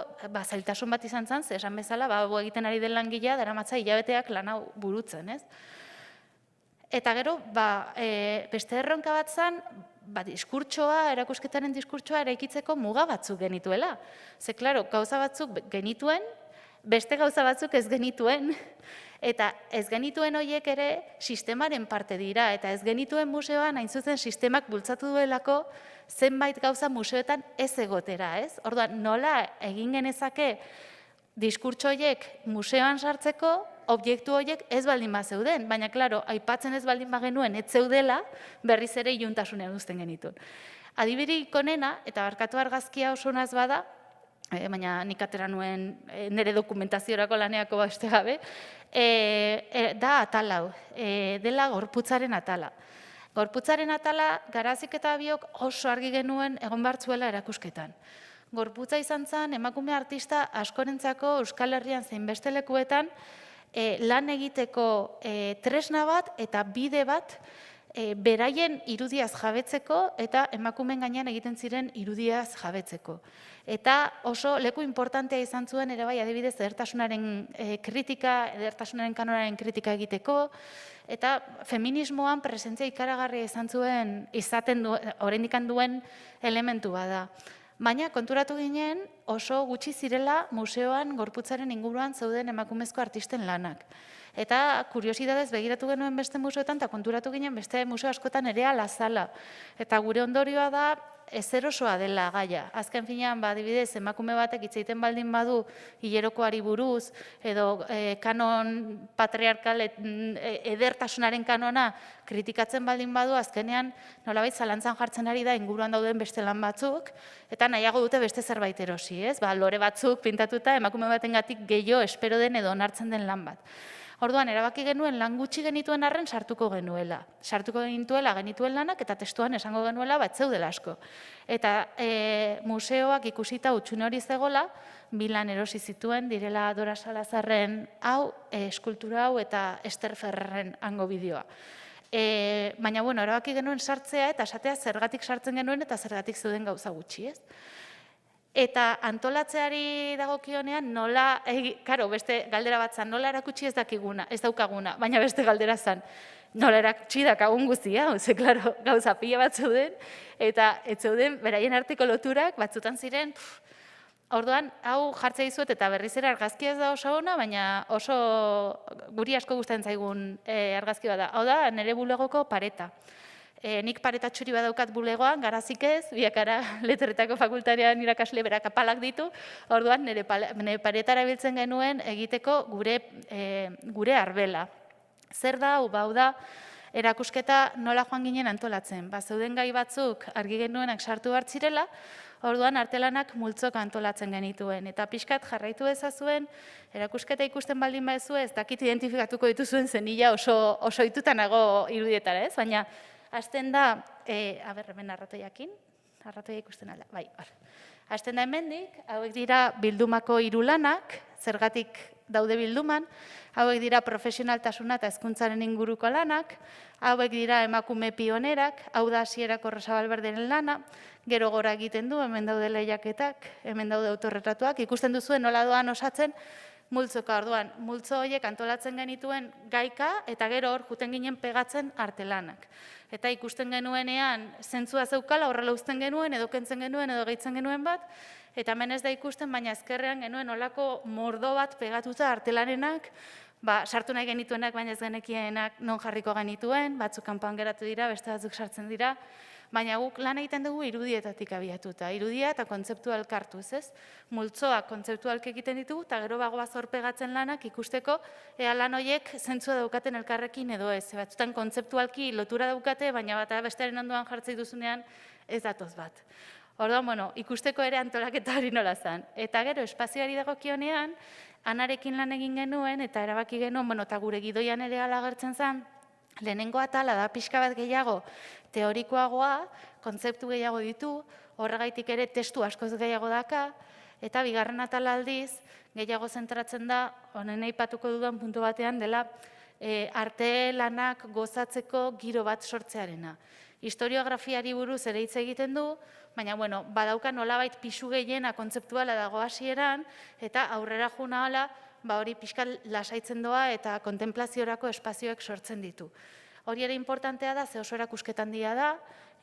zailtasun bat izan zen, esan bezala, egiten ari den langilea, daramatza hilabeteak lan hau burutzen, ez? Eta gero, beste erronka bat zen, diskurtsoa, erakusketaren diskurtsoa eraikitzeko muga batzuk genituela. Ze, klaro, gauza batzuk genituen, beste gauza batzuk ez genituen, eta ez genituen horiek ere sistemaren parte dira, eta ez genituen museoan hain zuzen sistemak bultzatu duelako zenbait gauza museoetan ez egotera, ez? Orduan, nola egin genezake diskurtso horiek museoan sartzeko, objektu horiek ez baldin bazeuden, baina, klaro, aipatzen ez baldin bagenuen ez zeudela, berriz ere iluntasunean uzten genituen. Adibirik onena, eta barkatu argazkia oso naz bada, baina nik atera nuen nire dokumentaziorako laneako beste gabe, da atal hau, dela gorputzaren atala. Gorputzaren atala, Garazik eta biok oso argi genuen egon bartzuela erakusketan. Gorputza izan zen emakume artista askorentzako Euskal Herrian zein beste lekuetan lan egiteko tresna bat eta bide bat beraien irudiaz jabetzeko eta emakumeen gainean egiten ziren irudiaz jabetzeko. Eta oso leku importantea izan zuen ere bai adibidez edertasunaren kritika, edertasunaren kanonaren kritika egiteko, eta feminismoan presentzia ikaragarria izan zuen, izaten oraindik duen elementu bada. Baina konturatu ginen oso gutxi zirela museoan gorputzaren inguruan zeuden emakumezko artisten lanak. Eta kuriosidadez begiratu genuen beste museoetan eta konturatu ginen beste museo askotan ere ala zala. Eta gure ondorioa da ezerosoa dela gaia. Azken finean, adibidez, emakume batek hitz egiten baldin badu hilerokoari buruz, edo kanon patriarkal edertasunaren kanona kritikatzen baldin badu, azkenean nolabait zalantzan jartzen ari da inguruan dauden beste lan batzuk, eta nahiago dute beste zerbait erosi, ez? Lore batzuk pintatuta emakume batengatik gehiago espero den edo onartzen den lan bat. Orduan, erabaki genuen lan gutxi genituen arren sartuko genuela. Sartuko genituen lanak eta testuan esango genuela bat zeudela asko. Eta museoak ikusita hutsune hori zegola, bi lan erosi zituen direla Dora Salazarren hau, eskultura hau eta Ester Ferrerren hango bideoa. Baina, erabaki genuen sartzea eta esatea zergatik sartzen genuen eta zergatik zeuden gauza gutxi, ez? Eta antolatzeari dagokionean nola, karo, beste galdera bat zan, nola erakutsi ez daukaguna, baina beste galdera zan, nola erakutsi dakagun guztia, ze, klaro, gauza pila bat zeuden, eta ez zeuden beraien arteko loturak batzutan ziren, orduan, hau jartzea dizuet eta berriz ere argazkia ez da oso ona, baina oso guri asko gustatzen zaigun argazki bat da. Hau da, nire bulegoko pareta. Nik pareta txuri badaukat bulegoan, garazik ez, biakara letretako fakultatean irakasle berak apalak ditu, orduan nire pareta erabiltzen genuen egiteko gure arbela. Zer da, hau da, erakusketa nola joan ginen antolatzen. Zeuden gai batzuk argi genuenak sartu hartzirela, orduan artelanak multzok antolatzen genituen. Eta pixkat jarraitu ezazuen, erakusketa ikusten baldin badezu ez dakit identifikatuko dituzuen zenila oso itutanago irudietara, ez? Baina, hasten da, hemen arratoiakin, arratoia ikusten alda, bai, hasten da hemendik, hauek dira bildumako 3 lanak, zergatik daude bilduman, hauek dira profesionaltasuna eta hezkuntzaren inguruko lanak, hauek dira emakume pionerak, hau da hasierako Rosa Balberderen lana, gero gora egiten du, hemen daude lehiaketak, hemen daude autorretratuak, ikusten duzuen nola doan osatzen, multzoka, orduan, multzo horiek antolatzen genituen gaika, eta gero hor juten ginen pegatzen artelanak. Eta ikusten genuenean, zentzua zeukala, horrela uzten genuen, edo kentzen genuen, edo gehitzen genuen bat, eta hemen ez da ikusten, baina ezkerrean genuen olako mordo bat pegatuta artelarenak, sartu nahi genituenak, baina ez genekienak non jarriko genituen, batzuk kanpoan geratu dira, beste batzuk sartzen dira, baina guk lan egiten dugu irudietatik abiatuta. Irudia eta kontzeptualk hartuz, ez? Multzoak kontzeptualk egiten ditugu, eta gero bagoaz hor pegatzen lanak ikusteko ea lan horiek zentzua daukaten elkarrekin edo ez. Batzutan kontzeptualki lotura daukate, baina bat bestearen ondoan jartzei duzunean ez datoz bat. Orduan, ikusteko ere antolaketa hori nola zen. Eta gero, espazioari dagokionean, Anarekin lan egin genuen, eta erabaki genuen, eta gure gidoian ere alagertzen zen, lehenengo atala da pixka bat gehiago teorikoagoa, kontzeptu gehiago ditu, horregaitik ere testu askoz gehiago daka, eta bigarren atala aldiz, gehiago zentratzen da, honen aipatuko dudan puntu batean dela, arte lanak gozatzeko giro bat sortzearena. Historiografiari buruz ere hitz egiten du, baina, badauka nolabait pisu gehiena kontzeptuala dago hasieran, eta aurrera juna hala, hori pixkat lasaitzen doa eta kontemplaziorako espazioek sortzen ditu. Hori ere importantea da, ze oso erakusketan dia da,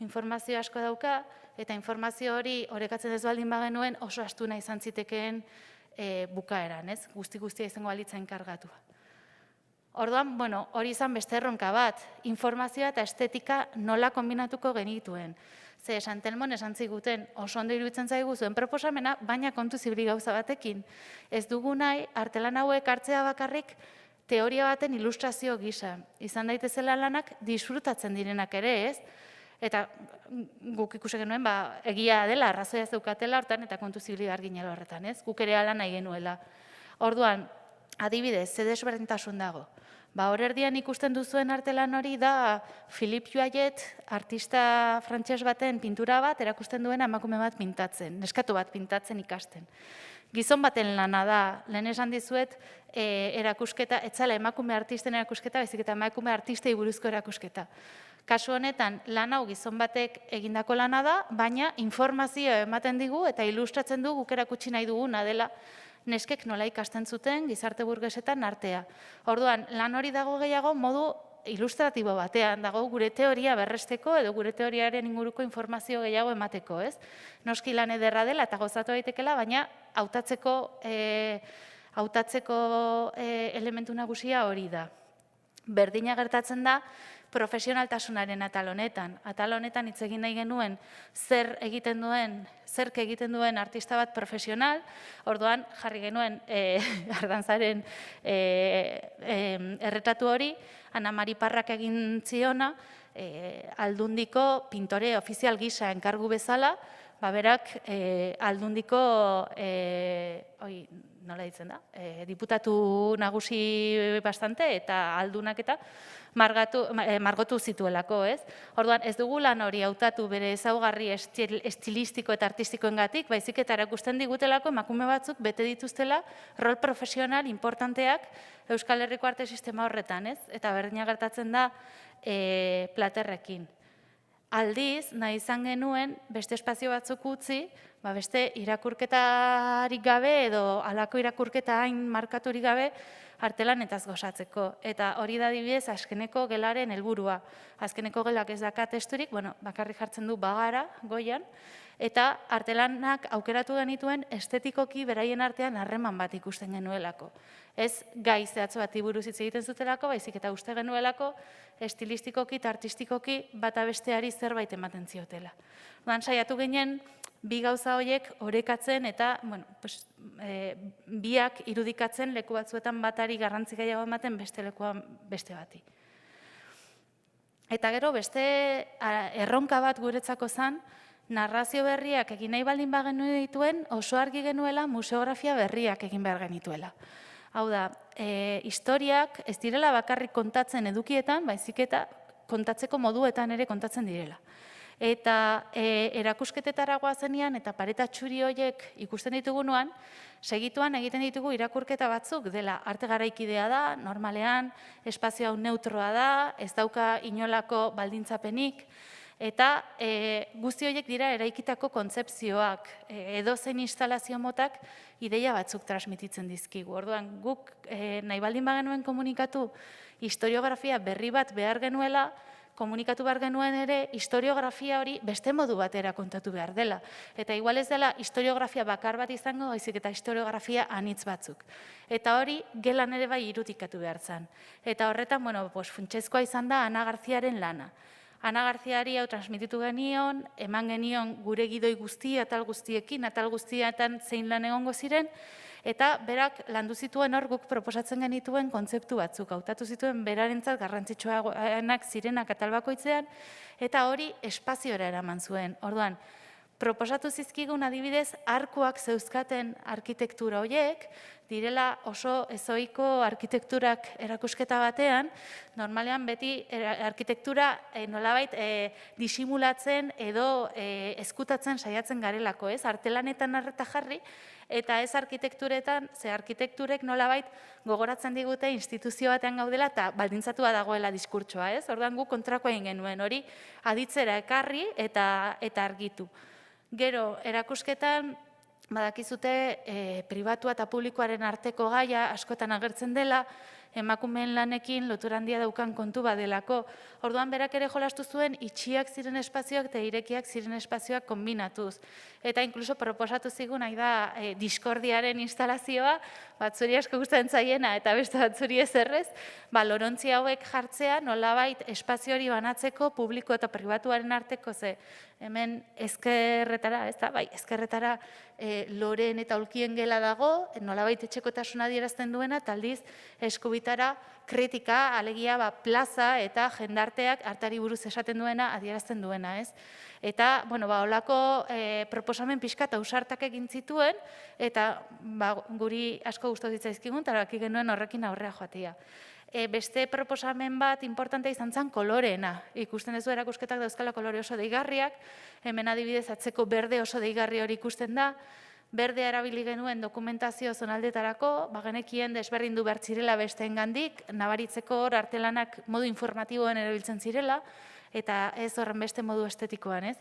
informazio asko dauka, eta informazio hori orekatzen ez baldin bagenuen oso astuna izan zitekeen bukaeran, ez? Guzti-guztia izango balitzen kargatua. Orduan, hori izan beste erronka bat, informazioa eta estetika nola kombinatuko genituen. Ze esan Telmon esan ziguten oso ondo iruditzen zaigu zuen proposamena, baina kontu zibri gauza batekin. Ez dugu nahi, artelan hauek hartzea bakarrik teoria baten ilustrazio gisa. Izan daitezela lanak disfrutatzen direnak ere, ez? Eta guk ikusi genuen, egia dela, arrazoia zeukatela hortan eta kontu zibri garginelo horretan, ez? Guk ere ala nahi genuela. Orduan, adibidez, ze desberdintasun dago. Hor erdian ikusten duzuen artelan hori da Philippe Joyet, artista frantses baten pintura bat, erakusten duen emakume bat pintatzen, neskatu bat pintatzen ikasten. Gizon baten lana da, lehen esan dizuet, erakusketa, etzala emakume artisten erakusketa, baizik eta emakume artistei buruzko erakusketa. Kasu honetan, lan hau gizon batek egindako lana da, baina informazioa ematen digu eta ilustratzen du guk erakutsi nahi duguna dela neskek nola ikasten zuten gizarte burgesetan artea. Orduan, lan hori dago gehiago modu ilustratibo batean, dago gure teoria berresteko edo gure teoriaren inguruko informazio gehiago emateko, ez? Noski lan ederra dela eta gozatu daitekela, baina hautatzeko elementu nagusia hori da. Berdina gertatzen da profesionaltasunaren atal honetan. Atal honetan hitz egin nahi genuen zerk egiten duen artista bat profesional, orduan jarri genuen Ardanzaren erretratu hori, Ana Mari Parrak egin ziona, Aldundiko pintore ofizial gisa enkargu bezala, berak Aldundiko, nola ditzen da, diputatu nagusi bastante eta aldunak eta margotu zituelako, ez? Orduan, ez dugu lan hori hautatu bere ezaugarri estilistiko eta artistikoengatik, baizik eta erakusten digutelako emakume batzuk bete dituztela rol profesional importanteak Euskal Herriko arte sistema horretan, ez? Eta berdina gertatzen da Platerrekin. Aldiz, nahi izan genuen beste espazio batzuk utzi, beste irakurketarik gabe edo halako irakurketa hain markaturik gabe artelanetaz gozatzeko. Eta hori da adibidez azkeneko gelaren helburua. Azkeneko gelak ez daka testurik, bakarrik jartzen du bagara, goian, eta artelanak aukeratu genituen estetikoki beraien artean harreman bat ikusten genuelako. Ez gai zehatz bati buruz hitz egiten zutelako, baizik eta uste genuelako estilistikoki eta artistikoki bata besteari zerbait ematen ziotela. Saiatu ginen bi gauza horiek orekatzen eta biak irudikatzen leku batzuetan batari garrantzi gehiago ematen beste lekuan beste bati. Eta gero beste erronka bat guretzako zen, narrazio berriak egin nahi baldin bagenu dituen oso argi genuela museografia berriak egin behar genituela. Hau da, historiak ez direla bakarrik kontatzen edukietan, baizik eta kontatzeko moduetan ere kontatzen direla. Eta erakusketetara goazenean eta pareta txuri horiek ikusten ditugunean, segituan egiten ditugu irakurketa batzuk dela arte garaikidea da, normalean, espazio hau neutroa da, ez dauka inolako baldintzapenik, eta guzti horiek dira eraikitako kontzepzioak, edozein instalazio motak ideia batzuk transmititzen dizkigu. Orduan, guk nahi baldin bagenuen komunikatu historiografia berri bat behar genuela, komunikatu behar genuen ere historiografia hori beste modu batera kontatu behar dela. Eta igual ez dela historiografia bakar bat izango, baizik eta historiografia anitz batzuk. Eta hori gelan ere bai irudikatu behar zen. Eta horretan, funtsezkoa izan da Ana Garziaren lana. Ana Garziari hau transmititu genion, eman genion gure gidoi guzti, atal guztiekin, atal guztietan zein lan egongo ziren, eta berak landu zituen hor guk proposatzen genituen kontzeptu batzuk, hautatu zituen berarentzat garrantzitsuagoak zirenak atal bakoitzean, eta hori espaziora eraman zuen. Orduan, proposatu zizkigun adibidez, arkuak zeuzkaten arkitektura horiek, direla oso ezoiko arkitekturak erakusketa batean, normalean beti arkitektura nolabait disimulatzen edo ezkutatzen saiatzen garelako, ez? Artelanetan arreta jarri, eta ez arkitekturetan, ze arkitekturek nolabait gogoratzen digute instituzio batean gaudela eta baldintzatua dagoela diskurtsoa, ez? Orduan guk kontrakoa egin genuen hori aditzera ekarri eta argitu. Gero, erakusketan, badakizute pribatua eta publikoaren arteko gaia askotan agertzen dela, emakumeen lanekin lotura handia daukan kontu badelako. Orduan berak ere jolastu zuen itxiak ziren espazioak eta irekiak ziren espazioak kombinatuz. Eta inkluso proposatu zigun nahi da diskordiaren instalazioa, batzuri asko gustatzen zaiena eta beste batzuri ez errez, lorontzi hauek jartzea nolabait espazio hori banatzeko publiko eta pribatuaren arteko ze hemen ezkerretara, ez da, bai, ezkerretara loreen eta aulkien gela dago, nolabait etxekotasuna adierazten duena, eta aldiz eskubitara kritika, alegia plaza eta jendarteak artari buruz esaten duena adierazten duena, ez? Eta, holako proposamen pixka eta ausartak egin zituen, eta guri asko gustatu zitzaizkigun, eta erabaki genuen horrekin aurrea joatea. Beste proposamen bat importantea izan zen koloreena. Ikusten ez du erakusketak dauzkala kolore oso deigarriak, hemen adibidez atzeko berde oso deigarri hori ikusten da, berdea erabili genuen dokumentazio zonaldetarako, genekien desberdindu behar zirela besteengandik, nabaritzeko hor artelanak modu informatiboen erabiltzen zirela, eta ez horren beste modu estetikoan, ez?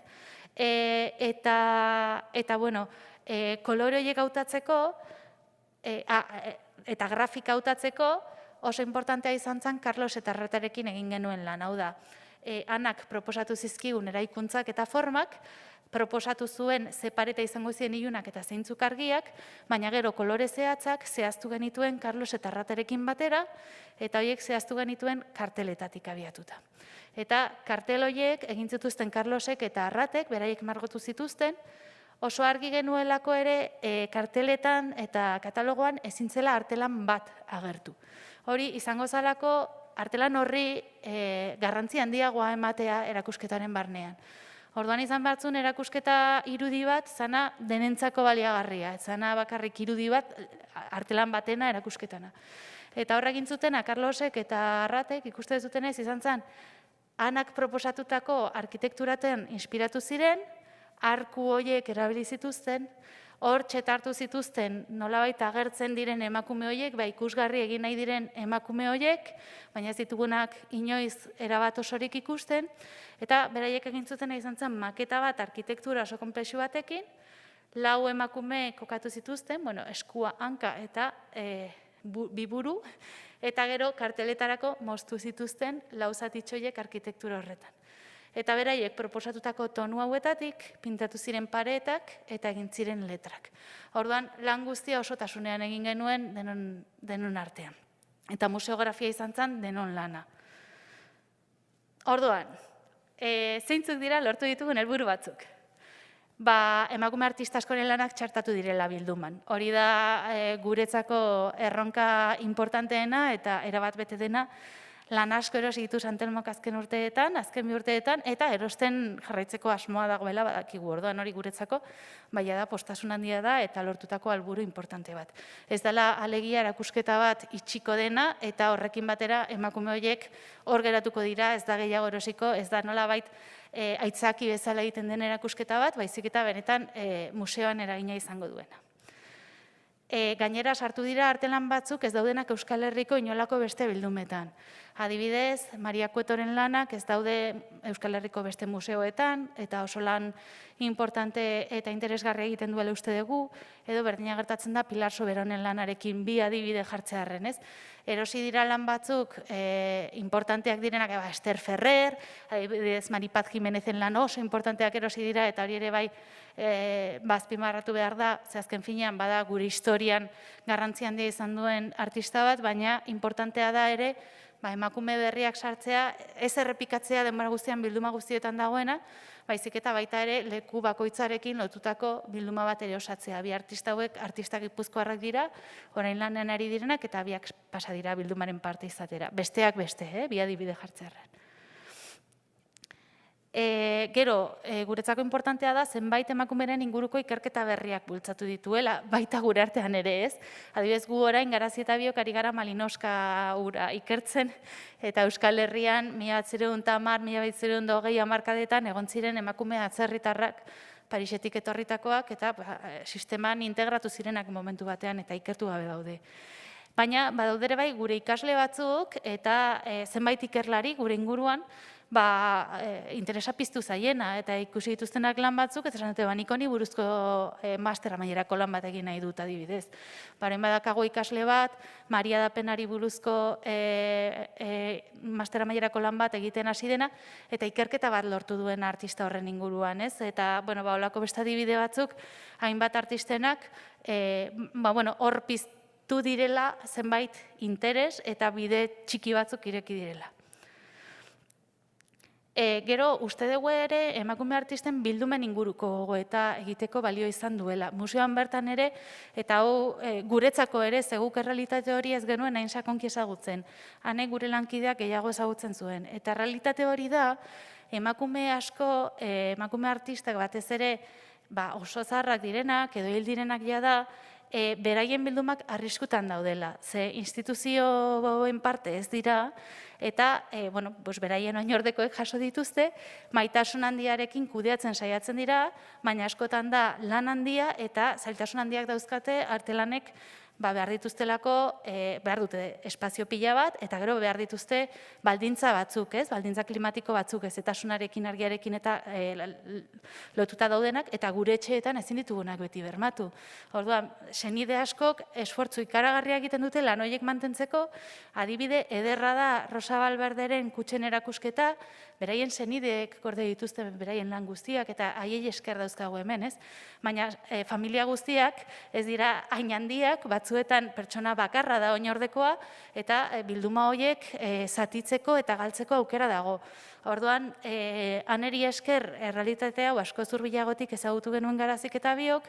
Eta bueno, kolore horiek hautatzeko, eta grafika hautatzeko, oso importantea izan zen Carlos eta Arratarekin egin genuen lan, hau da. Anak proposatu zizkigun eraikuntzak eta formak, proposatu zuen ze pareta izango ziren ilunak eta zeintzuk argiak, baina gero kolore zehatzak zehaztu genituen Carlos eta Arratarekin batera, eta horiek zehaztu genituen karteletatik abiatuta. Eta kartel horiek egin zituzten Carlosek eta Arratek, beraiek margotu zituzten, oso argi genuelako ere karteletan eta katalogoan ezin zela artelan bat agertu. Hori izango zalako artelan horri garrantzi handiagoa ematea erakusketaren barnean. Orduan izan batzun erakusketa irudi bat, zana denentzako baliagarria, zana bakarrik irudi bat artelan batena erakusketana. Eta horra egin zutena, Carlosek eta Arratek ikuste zutenez izan zen, Anak proposatutako arkitekturaten inspiratu ziren, arku horiek erabili zituzten, hor txetartu zituzten nolabait agertzen diren emakume horiek, ikusgarri egin nahi diren emakume horiek, baina ez ditugunak inoiz erabat osorik ikusten, eta beraiek egin zutena izan zen maketa bat arkitektura oso konplexu batekin, 4 emakume kokatu zituzten, eskua, hanka eta biburu, eta gero karteletarako moztu zituzten 4 zatitxo horiek arkitektura horretan. Eta beraiek proposatutako tonu hauetatik pintatu ziren paretak eta egin ziren letrak. Orduan, lan guztia osotasunean egin genuen denon artean. Eta museografia izan zen denon lana. Orduan, zeintzuk dira lortu ditugun helburu batzuk? Emakume artista askoren lanak txartatu direla bilduman. Hori da guretzako erronka importanteena eta erabat bete dena, lan asko erosi ditu Santelmok azken urteetan, azken 2 urteetan, eta erosten jarraitzeko asmoa dagoela badakigu. Orduan hori guretzako, baina da postasun handia da eta lortutako helburu importante bat. Ez dela alegia erakusketa bat itxiko dena eta horrekin batera emakume horiek hor geratuko dira, ez da gehiago erosiko, ez da nolabait aitzaki bezala egiten den erakusketa bat, baizik eta benetan museoan eragina izango duena. Gainera sartu dira artelan batzuk ez daudenak Euskal Herriko inolako beste bildumetan. Adibidez, Maria Kuetoren lanak ez daude Euskal Herriko beste museoetan, eta oso lan importante eta interesgarri egiten duela uste dugu, edo berdina gertatzen da Pilar Soberonen lanarekin 2 adibide jartzearren, ez? Erosi dira lan batzuk importanteak direnak, Ester Ferrer, adibidez Maripaz Jimenezen lan oso importanteak erosi dira, eta hori ere bai azpimarratu behar da, ze azken finean bada gure historian garrantzi handia izan duen artista bat, baina importantea da ere emakume berriak sartzea, ez errepikatzea denbora guztian bilduma guztietan dagoena, baizik eta baita ere leku bakoitzarekin lotutako bilduma bat ere osatzea. Bi artista hauek artista gipuzkoarrak dira, orain lanean ari direnak, eta biak pasa dira bildumaren parte izatera. Besteak beste, 2 adibide jartzearren. Gero, guretzako importantea da, zenbait emakumeren inguruko ikerketa berriak bultzatu dituela, baita gure artean ere ez. Adibidez, gu orain Garazieta biok ari gara Malinoska ura ikertzen, eta Euskal Herrian 1910-1920 hamarkadetan egon ziren emakume atzerritarrak Parisetik etorritakoak, eta sisteman integratu zirenak momentu batean eta ikertu gabe daude. Baina, badaudere bai, gure ikasle batzuk eta zenbait ikerlari gure inguruan, interesa piztu zaiena, eta ikusi dituztenak lan batzuk, eta esan dute, nik honi buruzko master amaierako lan bat egin nahi dut adibidez. Baren badakago ikasle bat, Maria Dapenari buruzko master amaierako lan bat egiten hasi dena, eta ikerketa bat lortu duen artista horren inguruan, ez? Eta, holako beste adibide batzuk, hainbat artistenak, hor piztu direla zenbait interes eta bide txiki batzuk ireki direla. Gero, uste dugu ere, emakume artisten bildumen inguruko gogoeta egiteko balio izan duela. Museoan bertan ere, eta hau guretzako ere, zeguk errealitate hori ez genuen hain sakonki ezagutzen. Hane gure lankideak gehiago ezagutzen zuen. Eta errealitate hori da, emakume asko, emakume artistak batez ere, oso zaharrak direnak, edo hil direnak jada, beraien bildumak arriskutan daudela. Ze instituzioen parte ez dira, eta beraien oinordekoek jaso dituzte, maitasun handiarekin kudeatzen saiatzen dira, baina askotan da lan handia eta zailtasun handiak dauzkate artelanek behar dituztelako, behar dute espazio pila bat, eta gero behar dituzte baldintza batzuk, baldintza klimatiko batzuk, ezetasunarekin, argiarekin eta lotuta daudenak, eta gure etxeetan ezin ditugunak beti bermatu. Orduan, senide askok esfortzu ikaragarria egiten dute lan horiek mantentzeko, adibide ederra da Rosa Valverderen kutxen erakusketa, beraien senideek gorde dituzte beraien lan guztiak, eta haiei esker dauzkagu hemen, ez? Baina familia guztiak ez dira hain handiak, batzuetan pertsona bakarra da oinordekoa, eta bilduma horiek zatitzeko eta galtzeko aukera dago. Orduan, aneri esker errealitate hau asko zurbilagotik ezagutu genuen Garazik eta biok,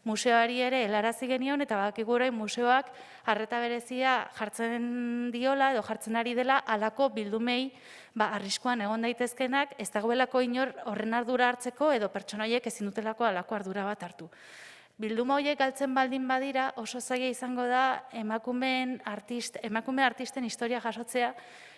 museoari ere helarazi genion, eta badakigu orain museoak arreta berezia jartzen diola edo jartzen ari dela halako bildumei arriskuan egon daitezkenak, ez dagoelako inor horren ardura hartzeko edo pertsona horiek ezin dutelako halako ardura bat hartu. Bilduma horiek galtzen baldin badira, oso zaila izango da emakume artisten historia jasotzea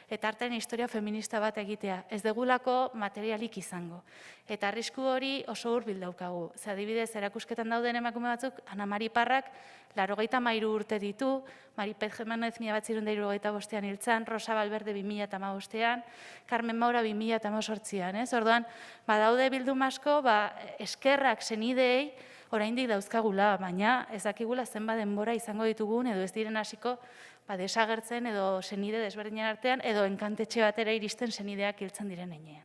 eta artearen historia feminista bat egitea. Ez degulako materialik izango. Eta arrisku hori oso hurbil daukagu. Ze adibidez, erakusketan dauden emakume batzuk, Ana Mari Parrak 93 urte ditu, Mari Paz Jimenez 1975ean hiltzen, Rosa Valverde 2015ean, Carmen Maura 2018ean. Orduan, badaude bilduma asko, eskerrak senideei oraindik dauzkagula, baina ez dakigula zenbat denbora izango ditugun edo ez diren hasiko desagertzen edo senide desberdinen artean edo enkantetxe batera iristen senideak hiltzen diren heinean.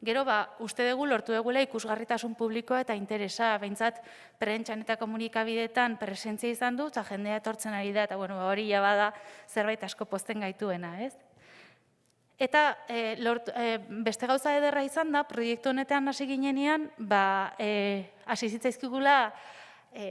Gero, uste dugu lortu dugula ikusgarritasun publikoa eta interesa, behintzat prentsan eta komunikabideetan presentzia izan du, eta jendea etortzen ari da, eta hori ja bada zerbait asko pozten gaituena, ez? Eta beste gauza ederra izan da, proiektu honetan hasi ginenean, hasi zitzaizkigula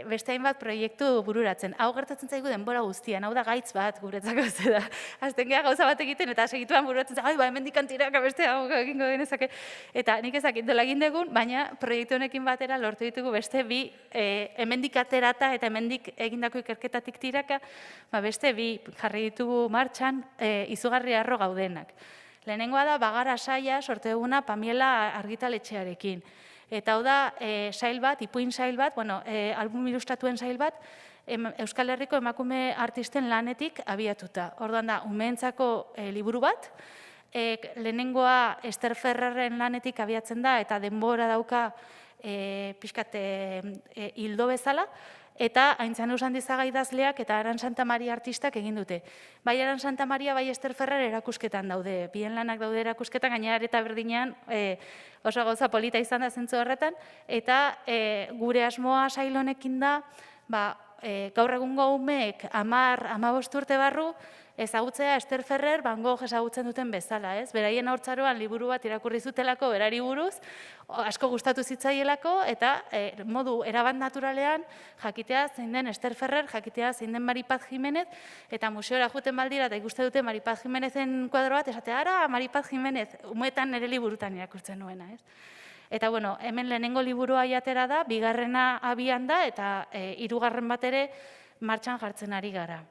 beste hainbat proiektu bururatzen. Hau gertatzen zaigu denbora guztian, hau da gaitz bat guretzako ze da. Azten geha gauza bat egiten eta segituan bururatzen zaigu, hemendik antiraka beste hau egingo genezake. Eta nik ezakit dola egin dugun, baina proiektu honekin batera lortu ditugu beste bi hemendik aterata eta hemendik egindako ikerketatik tiraka, beste bi jarri ditugu martxan izugarri harro gaudenak. Lehenengoa da Bagara saia sortu duguna Pamiela argitaletxearekin. Eta hau da sail bat, ipuin sail bat, album ilustratuen sail bat, Euskal Herriko emakume artisten lanetik abiatuta. Orduan da, umeentzako liburu bat, lehenengoa Ester Ferrerren lanetik abiatzen da, eta denbora dauka pixkat hildo bezala, eta Aintzane Usandizaga idazleak eta Aran Santamaria artistak egin dute. Bai Aran Santamaria, bai Ester Ferrer erakusketan daude, bien lanak daude erakusketan, gainera eta berdinean oso gauza polita izan da zentzu horretan, eta gure asmoa sail honekin da, gaur egungo umeek 10-15 urte barru, ezagutzea Ester Ferrer Van Gogh ezagutzen duten bezala, ez? Beraien haurtzaroan liburu bat irakurri zutelako berari buruz, asko gustatu zitzaielako, eta modu erabat naturalean jakitea zein den Ester Ferrer, jakitea zein den Mari Paz Jimenez, eta museora joeten baldira eta ikuste dute Mari Paz Jimenezen kuadro bat, esatea, ara, Mari Paz Jimenez, umetan nire liburutan irakurtzen nuena, ez? Eta, hemen lehenengo liburua jatera da, bigarrena abian da, eta hirugarren bat ere martxan jartzen ari gara.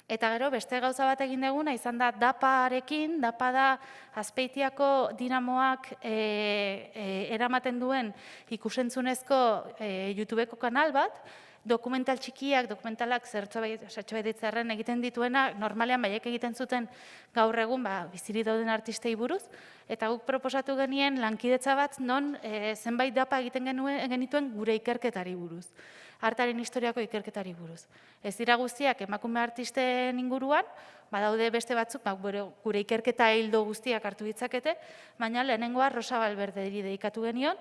Eta gero, beste gauza bat egin duguna, izan da DAPArekin, DAPA da Azpeitiako dinamoak eramaten duen ikusentzunezko YouTubeko kanal bat, dokumental txikiak, dokumentalak zertxo baititzarren egiten dituena, normalean baiek egiten zuten gaur egun biziri dauden artistei buruz, eta guk proposatu genien lankidetza bat non zenbait DAPA egiten genituen gure ikerketari buruz. Artaren historiako ikerketari buruz. Ez dira guztiak emakume artisten inguruan, badaude beste batzuk, gure ikerketa hildo guztiak hartu ditzakete, baina lehenengoa Rosa Valverderi dedikatu genion,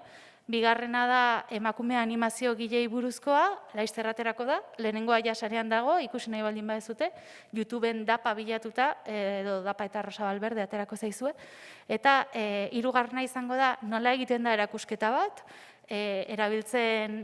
bigarrena da emakume animazio gilei buruzkoa, laizterraterako da, lehenengoa jasarean dago, ikusi nahi baldin badezute, YouTubeen DAPA bilatuta, edo DAPA eta Rosa Valverde aterako zaizue, eta hirugarrena izango da nola egiten da erakusketa bat, erabiltzen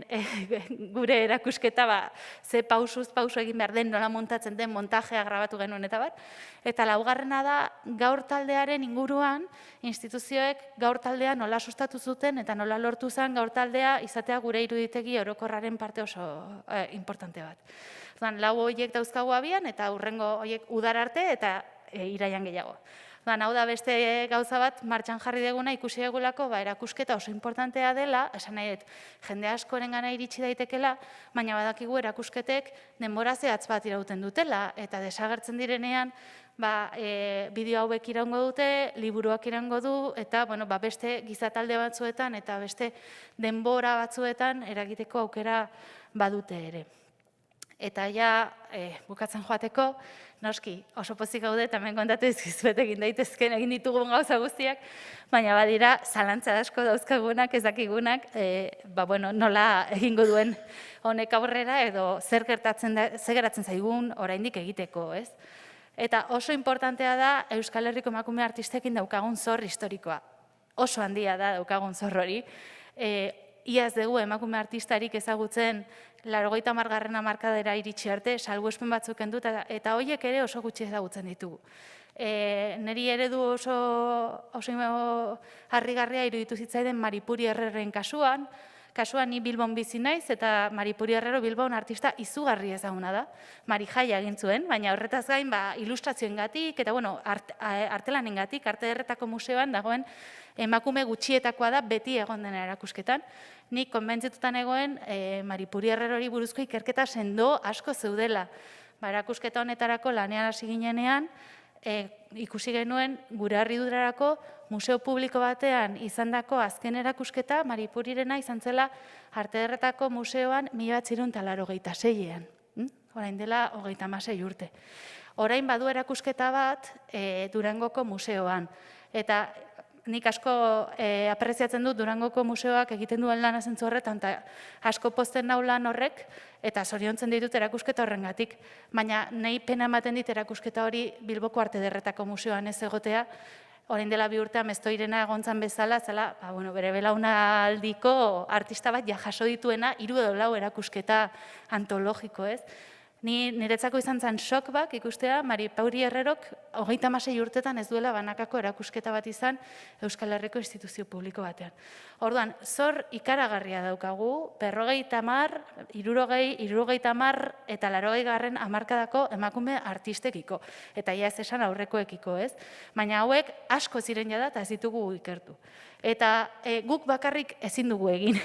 gure erakusketa, ze pausuz pauso egin behar den, nola montatzen den, montajea grabatu genuen eta bat. Eta laugarrena da, gaur taldearen inguruan, instituzioek gaur taldea nola sustatu zuten eta nola lortu zen gaur taldea izatea gure iruditegi orokorraren parte oso importante bat. Lau horiek dauzkagu abian eta hurrengo horiek udar arte eta iraian gehiago. Hau da beste gauza bat, martxan jarri deguna ikusi degulako, erakusketa oso importantea dela, esan nahi dut, jende askoren gana iritsi daitekela, baina badakigu erakusketek denbora zehatz bat irauten dutela, eta desagertzen direnean, bideo hauek iraungo dute, liburuak iraungo du, eta beste gizatalde batzuetan, eta beste denbora batzuetan eragiteko aukera badute ere. Eta bukatzen joateko, noski, oso pozik gaude, eta hemen kontatu dizkizuet egin daitezken egin ditugun gauza guztiak, baina badira, zalantza asko dauzkagunak, ez dakigunak, nola egingo duen honek aurrera, edo zer geratzen zaigun oraindik egiteko, ez? Eta oso importantea da Euskal Herriko emakume artistekin daukagun zor historikoa. Oso handia da daukagun zor hori. Iaz dugu emakume artistarik ezagutzen 80. hamarkadera iritsi arte, salbuespen batzuk kendu, eta horiek ere oso gutxi ezagutzen ditugu. Niri eredu oso harrigarria iruditu zitzaiden Maripuri Herreren kasuan ni Bilbon bizi naiz, eta Maripuri Herrero Bilbon artista izugarri ezaguna da. Marijaia egin zuen, baina horretaz gain ilustrazioengatik eta artelanengatik, Arte Ederretako Museoan dagoen emakume gutxietakoa da beti egon dena erakusketan. Nik konbentzitutan egoen Maripuri Herrerori buruzko ikerketa sendo asko zeudela. Erakusketa honetarako lanean hasi ginenean, ikusi genuen gure harridurarako museo publiko batean izandako azken erakusketa Maripurirena izan zela Arte Ederretako Museoan 1986ean. Orain dela 36 urte. Orain badu erakusketa bat Durangoko museoan. Eta nik asko apreziatzen dut Durangoko museoak egiten duen lana zentzu horretan, eta asko pozten nau lan horrek, eta zoriontzen ditut erakusketa horrengatik. Baina nahi pena ematen dit erakusketa hori Bilboko Arte Ederretako Museoan ez egotea, orain dela 2 urte Amestoirena egontzan bezala, bere belaunaldiko artista bat jaso dituena 3 edo 4 erakusketa antologiko, ez? Niretzako izan zen shock bat ikustea Maripuri Herrerok 36 urtetan ez duela banakako erakusketa bat izan Euskal Herriko instituzio publiko batean. Orduan, zor ikaragarria daukagu, 50, 60, 70 eta 80. hamarkadako emakume artistekiko. Eta ez esan aurrekoekiko, ez? Baina hauek asko ziren jada eta ez ditugu ikertu. Eta guk bakarrik ezin dugu egin,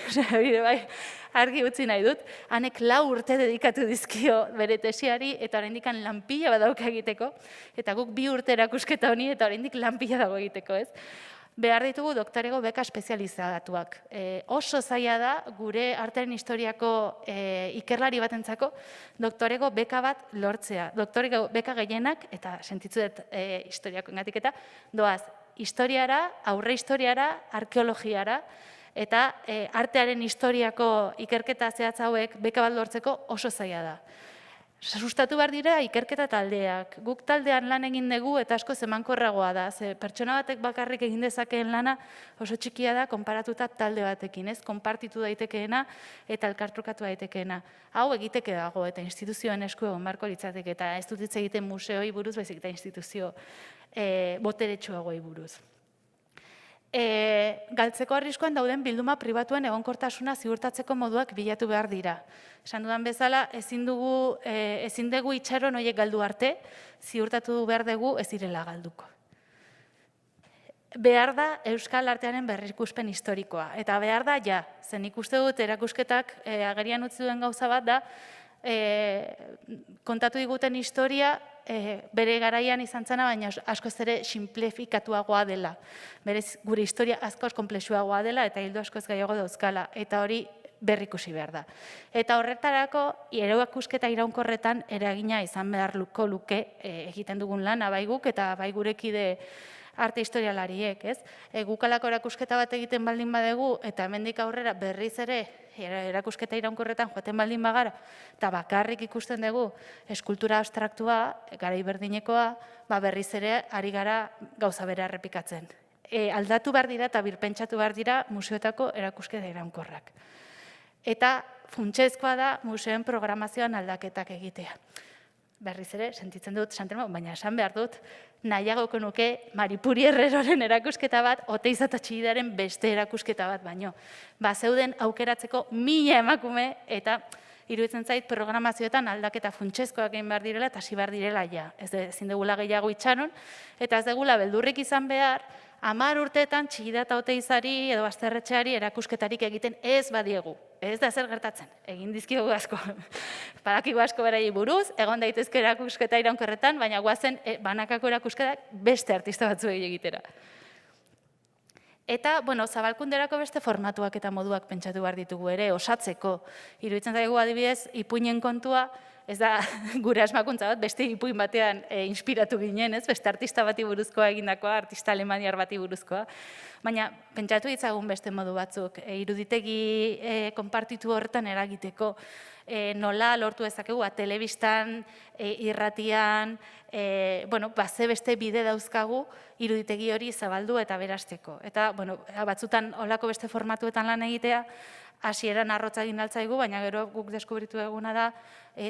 argi utzi nahi dut, hanek 4 urte dedikatu dizkio bere tesiari, eta oraindik lanpila badauka egiteko, eta guk 2 urte erakusketa honi, eta oraindik lanpila dago egiteko, ez? Behar ditugu doktorego beka espezializatuak. Oso zaila da gure artearen historiako ikerlari batentzako doktorego beka bat lortzea. Doktorego beka gehienak, eta sentitzu dut historiako engatik eta, doaz, historiara, aurre historiara, arkeologiara, eta artearen historiako ikerketa zehatz hauek beka bat lortzeko oso zaila da. Sustatu behar dira ikerketa taldeak. Guk taldean lan egin dugu eta asko emankorragoa da. Pertsona batek bakarrik egin dezakeen lana oso txikia da konparatuta talde batekin, ez? Konpartitu daitekeena eta elkartrukatu daitekeena. Hau egiteke dago eta instituzioen esku egon beharko litzateke, eta ez dut hitz egiten museoi buruz, baizik eta instituzio boteretsuagoei buruz. Galtzeko arriskuan dauden bilduma pribatuen egonkortasuna ziurtatzeko moduak bilatu behar dira. Esan dudan bezala, ezin dugu itxaron horiek galdu arte, ziurtatu behar dugu ez direla galduko. Behar da Euskal Artearen berrikuspen historikoa, eta behar da zen ikuste dut erakusketak agerian utzi duen gauza bat da, kontatu diguten historia bere garaian izan zena, baina askoz ere sinplifikatuagoa dela. Berez, gure historia askoz konplexuagoa dela eta hildo askoz gehiago dauzkala, eta hori berrikusi behar da. Eta horretarako, erakusketa iraunkorretan eragina izan beharko luke egiten dugun lana, bai guk eta bai gurekide arte historialariek, ez? Gukalako erakusketa bat egiten baldin badegu, eta hemendik aurrera berriz ere erakusketa iraunkorretan joaten baldin bagara, eta bakarrik ikusten dugu eskultura abstraktua, garai berdinekoa, berriz ere ari gara gauza bera errepikatzen. aldatu behar dira eta birpentsatu behar dira museoetako erakusketa iraunkorrak. Eta funtsezkoa da museoen programazioan aldaketak egitea. Berriz ere, sentitzen dut, Santelmo, baina esan behar dut, nahiagoko nuke Maripuri Herreroren erakusketa bat, Oteiza eta Txillidaren beste erakusketa bat baino. Zeuden aukeratzeko 1000 emakume eta iruditzen zait programazioetan aldaketa funtsezkoak egin behar direla eta hasi behar direla ja. Ezin dugula gehiago itxaron, eta ez dugula beldurrik izan behar, 10 urteetan Txillida eta Oteizari edo Basterretxeari erakusketarik egiten ez badiegu. Ez da zer gertatzen, egin dizkiogu asko. Badakigu asko beraiei buruz, egon daitezke erakusketa iraunkorretan, baina guazen banakako erakusketak beste artista batzuei egitera. Eta, zabalkunderako beste formatuak eta moduak pentsatu behar ditugu ere, osatzeko. Iruditzen zaigu adibidez, ipuinen kontua, ez da gure asmakuntza bat, beste ipuin batean inspiratu ginen, beste artista bati buruzkoa egindakoa, artista alemaniar bati buruzkoa. Baina, pentsatu ditzagun beste modu batzuk, iruditegi konpartitu horretan eragiteko, nola lortu ezakegu, telebistan, irratian, ze beste bide dauzkagu iruditegi hori zabaldu eta berasteko. Eta, batzutan olako beste formatuetan lan egitea, hasieran arrotza egin altzaigu, baina gero guk deskubritu eguna da,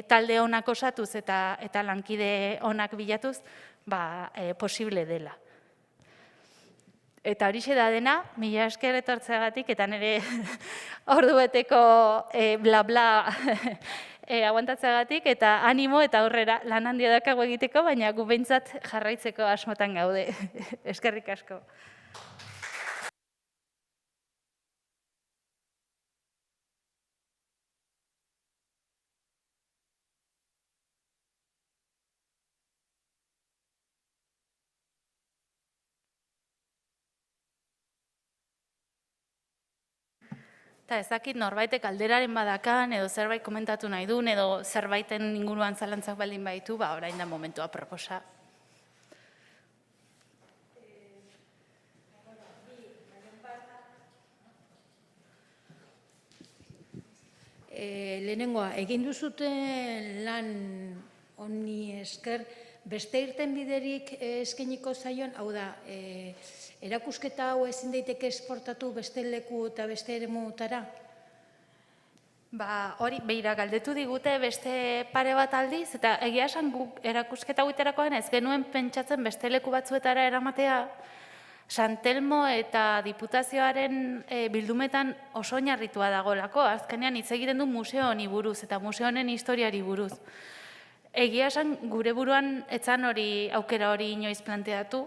talde onak osatuz eta lankide onak bilatuz, posible dela. Eta horixe da dena, mila esker etortzeagatik, eta nire ordubeteko bla-bla aguantatzeagatik, eta animo eta aurrera lan handia dakago egiteko, baina gu behintzat jarraitzeko asmotan gaude. Eskerrik asko. Eta ezakit norbaitek alderaren badakan, edo zerbait komentatu nahi duen, edo zerbaiten inguruan zalantzak baldin baitu, orain da momentua proposa. Lehenengoa, egin duzuten lan honi esker, beste irten biderik eskainiko zaion, hau da, erakusketa hau ezin daiteke esportatu beste leku eta beste eremutara? Hori, behira, galdetu digute beste pare bat aldiz, eta egia esan guk erakusketa guiterakoan ez genuen pentsatzen beste leku batzuetara eramatea, Santelmo eta Diputazioaren bildumetan oso oinarritua dagoelako, azkenean hitz egiten du museo honi buruz eta museo honen historiari buruz. Egia esan gure buruan etzan hori aukera hori inoiz planteatu,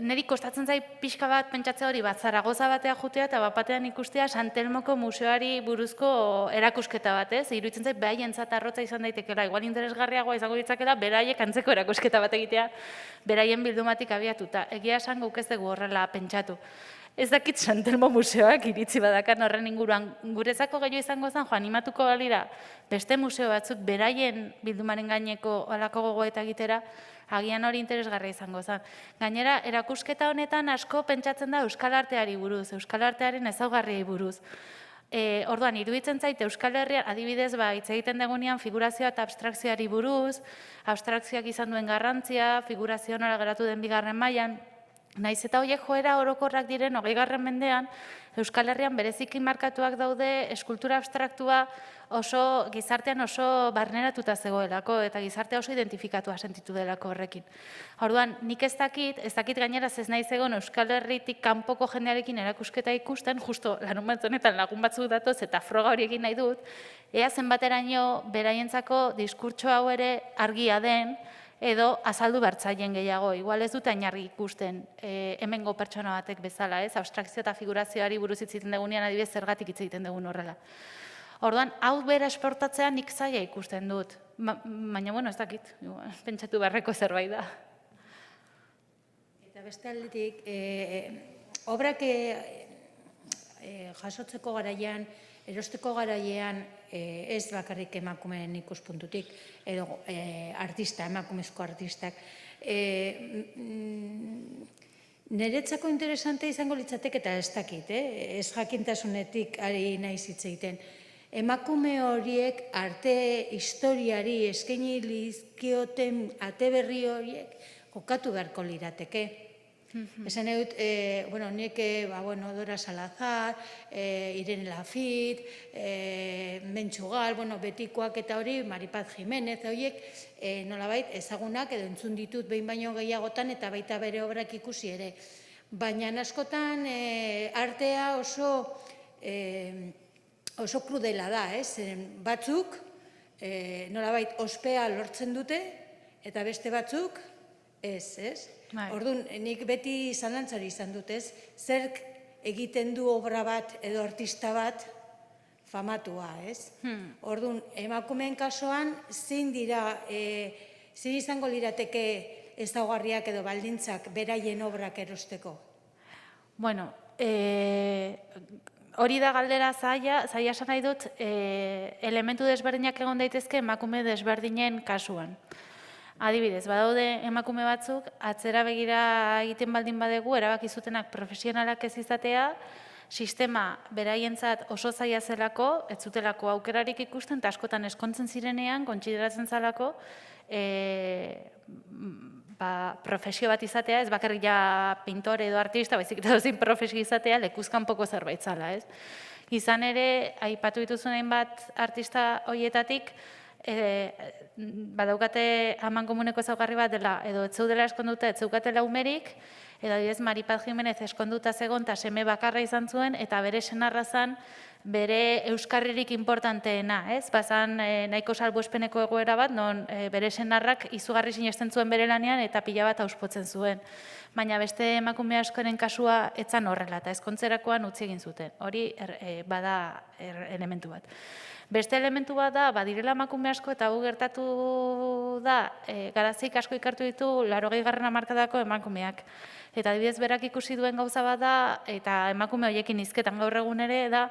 niri kostatzen zait pixka bat pentsatzea hori Zaragoza batea jutea eta batean ikustea Santelmoko museoari buruzko erakusketa bat, iruditzen zait beraientzat arrotza izan daitekela, igual interesgarriagoa izango ditzakela beraiek antzeko erakusketa bat egitea beraien bildumatik abiatuta. Egia esan guk ez dugu horrela pentsatu. Ez dakit Santelmo museoak iritzi badakan horren inguruan. Guretzako gehiago izango zen, animatuko balira beste museo batzuk beraien bildumaren gaineko halako gogoeta egitera, agian hori interesgarria izango zen. Gainera, erakusketa honetan asko pentsatzen da Euskal Arteari buruz, Euskal Artearen ezaugarriei buruz. Orduan, iruditzen zait Euskal Herrian, adibidez, hitz egiten degunean figurazioa eta abstrakzioari buruz, abstrakzioak izan duen garrantzia, figurazio nola geratu den 2. mailan, naiz eta horiek joera orokorrak diren 20. mendean, Euskal Herrian bereziki markatuak daude eskultura abstraktua oso gizartean oso barneratuta zegoelako eta gizartea oso identifikatua sentitu delako horrekin. Orduan, nik ez dakit gaineraz ez naiz egon Euskal Herritik kanpoko jendearekin erakusketa ikusten, justo larunbat honetan lagun batzuk datoz eta froga hori egin nahi dut, ea zenbateraino beraientzako diskurtso hau ere argia den, edo azaldu bertzaien gehiago. Igual ez dut ainarri ikusten hemengo pertsona batek bezala, abstrakzio eta figurazioari buruz hitz egiten dugunean adibidez zergatik hitz egiten dugun horrela. Orduan, hau bera esportatzea nik zaila ikusten dut. Baina, ez dakit, pentsatu beharreko zerbait da. Eta beste aldetik, obrak jasotzeko garaian, erosteko garaian, ez bakarrik emakumeen ikuspuntutik, edo emakumezko artistak. Niretzako interesante izango litzatek eta ez dakit, ez jakintasunetik ari naiz hitz egiten. Emakume horiek arte historiari eskaini lizkioten ate berri horiek kokatu beharko lirateke. Esan dut, nik Dora Salazar, Irene Lafit, Mentxugal, betikoak eta hori, Maripaz Jimenez, horiek, nolabait, ezagunak edo entzun ditut behin baino gehiagotan eta baita bere obrak ikusi ere. Baina askotan artea oso krudela da, batzuk nolabait ospea lortzen dute eta beste batzuk ez. Orduan, nik beti zalantzari izan dut, zerk egiten du obra bat edo artista bat famatua, Orduan, emakumeen kasuan, zein izango lirateke ezaugarriak edo baldintzak beraien obrak erosteko? Bueno, hori da galdera zaila esan nahi dut, elementu desberdinak egon daitezke emakume desberdinen kasuan. Adibidez, badaude emakume batzuk, atzera begira egiten baldin badegu, erabaki zutenak profesionalak ez izatea, sistema beraientzat oso zaila zelako, ez zutelako aukerarik ikusten, eta askotan eskontzen zirenean, kontsideratzen zalako, profesio bat izatea, ez bakarrik ja pintore edo artista, baizik eta dozin profesio izatea, lekuzkanpoko zerbait zala, ez? Izan ere, aipatu dituzunein bat artista horietatik, badaukate amankomuneko ezaugarri bat dela, edo ez zeudela eskonduta, ez zeukatela umerik, edo adibidez Maripaz Jimenez eskonduta zegoen eta seme bakarra izan zuen, eta bere senarra zan bere euskarririk importanteena, ez? Bazan nahiko salbuespeneko egoera bat, non bere senarrak izugarri sinesten zuen bere lanean eta pila bat auspotzen zuen. Baina beste emakume askoren kasua etzan horrela, eta ezkontzerakoan utzi egin zuten. Hori bada elementu bat. Beste elementu bat da, badirela emakume asko, eta hau gertatu da, garazik asko ikartu ditu 80. hamarkadako emakumeak. Eta adibidez berak ikusi duen gauza bat da, eta emakume horiekin hizketan gaur egun ere, da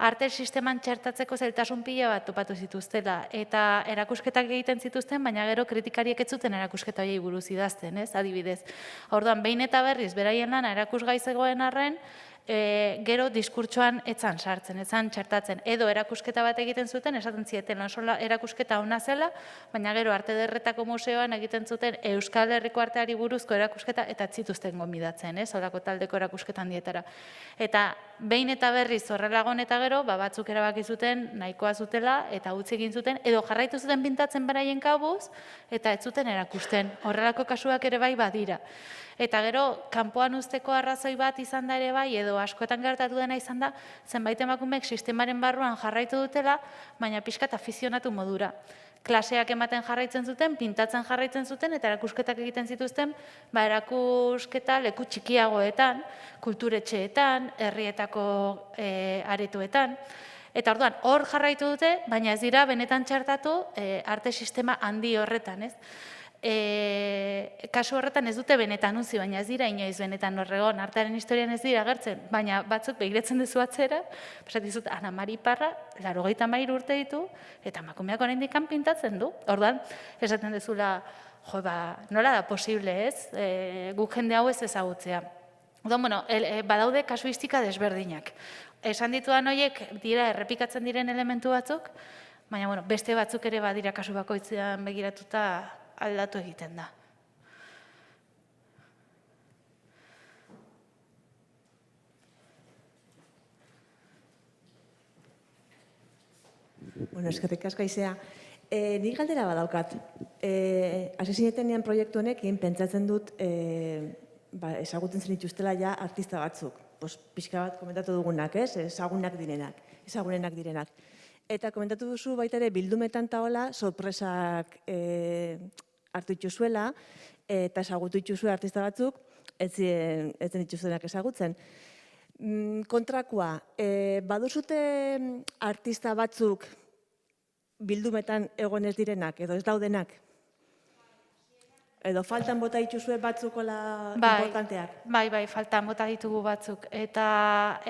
arte sisteman txertatzeko zailtasun pila bat topatu zituztela. Eta erakusketak egiten zituzten, baina gero kritikariek ez zuten erakusketa horiei buruz idazten, ez, adibidez. Orduan, behin eta berriz, beraien lana erakusgai zegoen arren, gero diskurtsoan etzan sartzen, etzan txertatzen. Edo erakusketa bat egiten zuten, esaten zieten oso erakusketa ona zela, baina gero Arte Ederretako Museoan egiten zuten Euskal Herriko arteari buruzko erakusketa eta zituzten gonbidatzen, holako taldeko erakusketan dietara. Eta behin eta berriz horrelagon eta gero, batzuk erabaki zuten nahikoa zutela eta utzi egin zuten, edo jarraitu zuten pintatzen beraien kabuz, eta ez zuten erakusten. Horrelako kasuak ere bai badira. Eta gero, kanpoan uzteko arrazoi bat izan da ere bai, edo askotan gertatu dena izan da, zenbait emakumeek sistemaren barruan jarraitu dutela, baina pixkat afizionatu modura. Klaseak ematen jarraitzen zuten, pintatzen jarraitzen zuten, eta erakusketak egiten zituzten, erakusketa leku txikiagoetan, kulturetxeetan, herrietako aretoetan. Eta orduan, hor jarraitu dute, baina ez dira benetan txertatu arte sistema handi horretan, ez? Kasu horretan ez dute benetan utzi, baina ez dira inoiz benetan horregon, artearen historian ez dira agertzen, baina batzuk begiratzen duzu atzera, pasat dizut, Ana Mari Parra, 83 urte ditu, eta emakumeak oraindik pintatzen du. Orduan, esaten dezula, nola da posible, ez? Guk jende hau ez ezagutzea. Orduan, badaude kasuistika desberdinak. Esan ditudan horiek dira errepikatzen diren elementu batzuk, baina beste batzuk ere badira kasu bakoitzean begiratuta aldatu egiten da. Eskerrik asko Aizea. Nik galdera badaukat. Hasi zinetenean proiektu honekin pentsatzen dut ezagutzen zen dituztela ja artista batzuk. Pixka bat komentatu dugunak, ezagunenak direnak. Eta komentatu duzu baita ere bildumetan taola sorpresak hartu dituzuela, eta ezagutu dituzue artista batzuk, ez dituzuenak ezagutzen. Kontrakoa, baduzute artista batzuk bildumetan egon ez direnak, edo ez daudenak? Edo faltan bota dituzue batzukola importanteak? Bai, faltan bota ditugu batzuk. Eta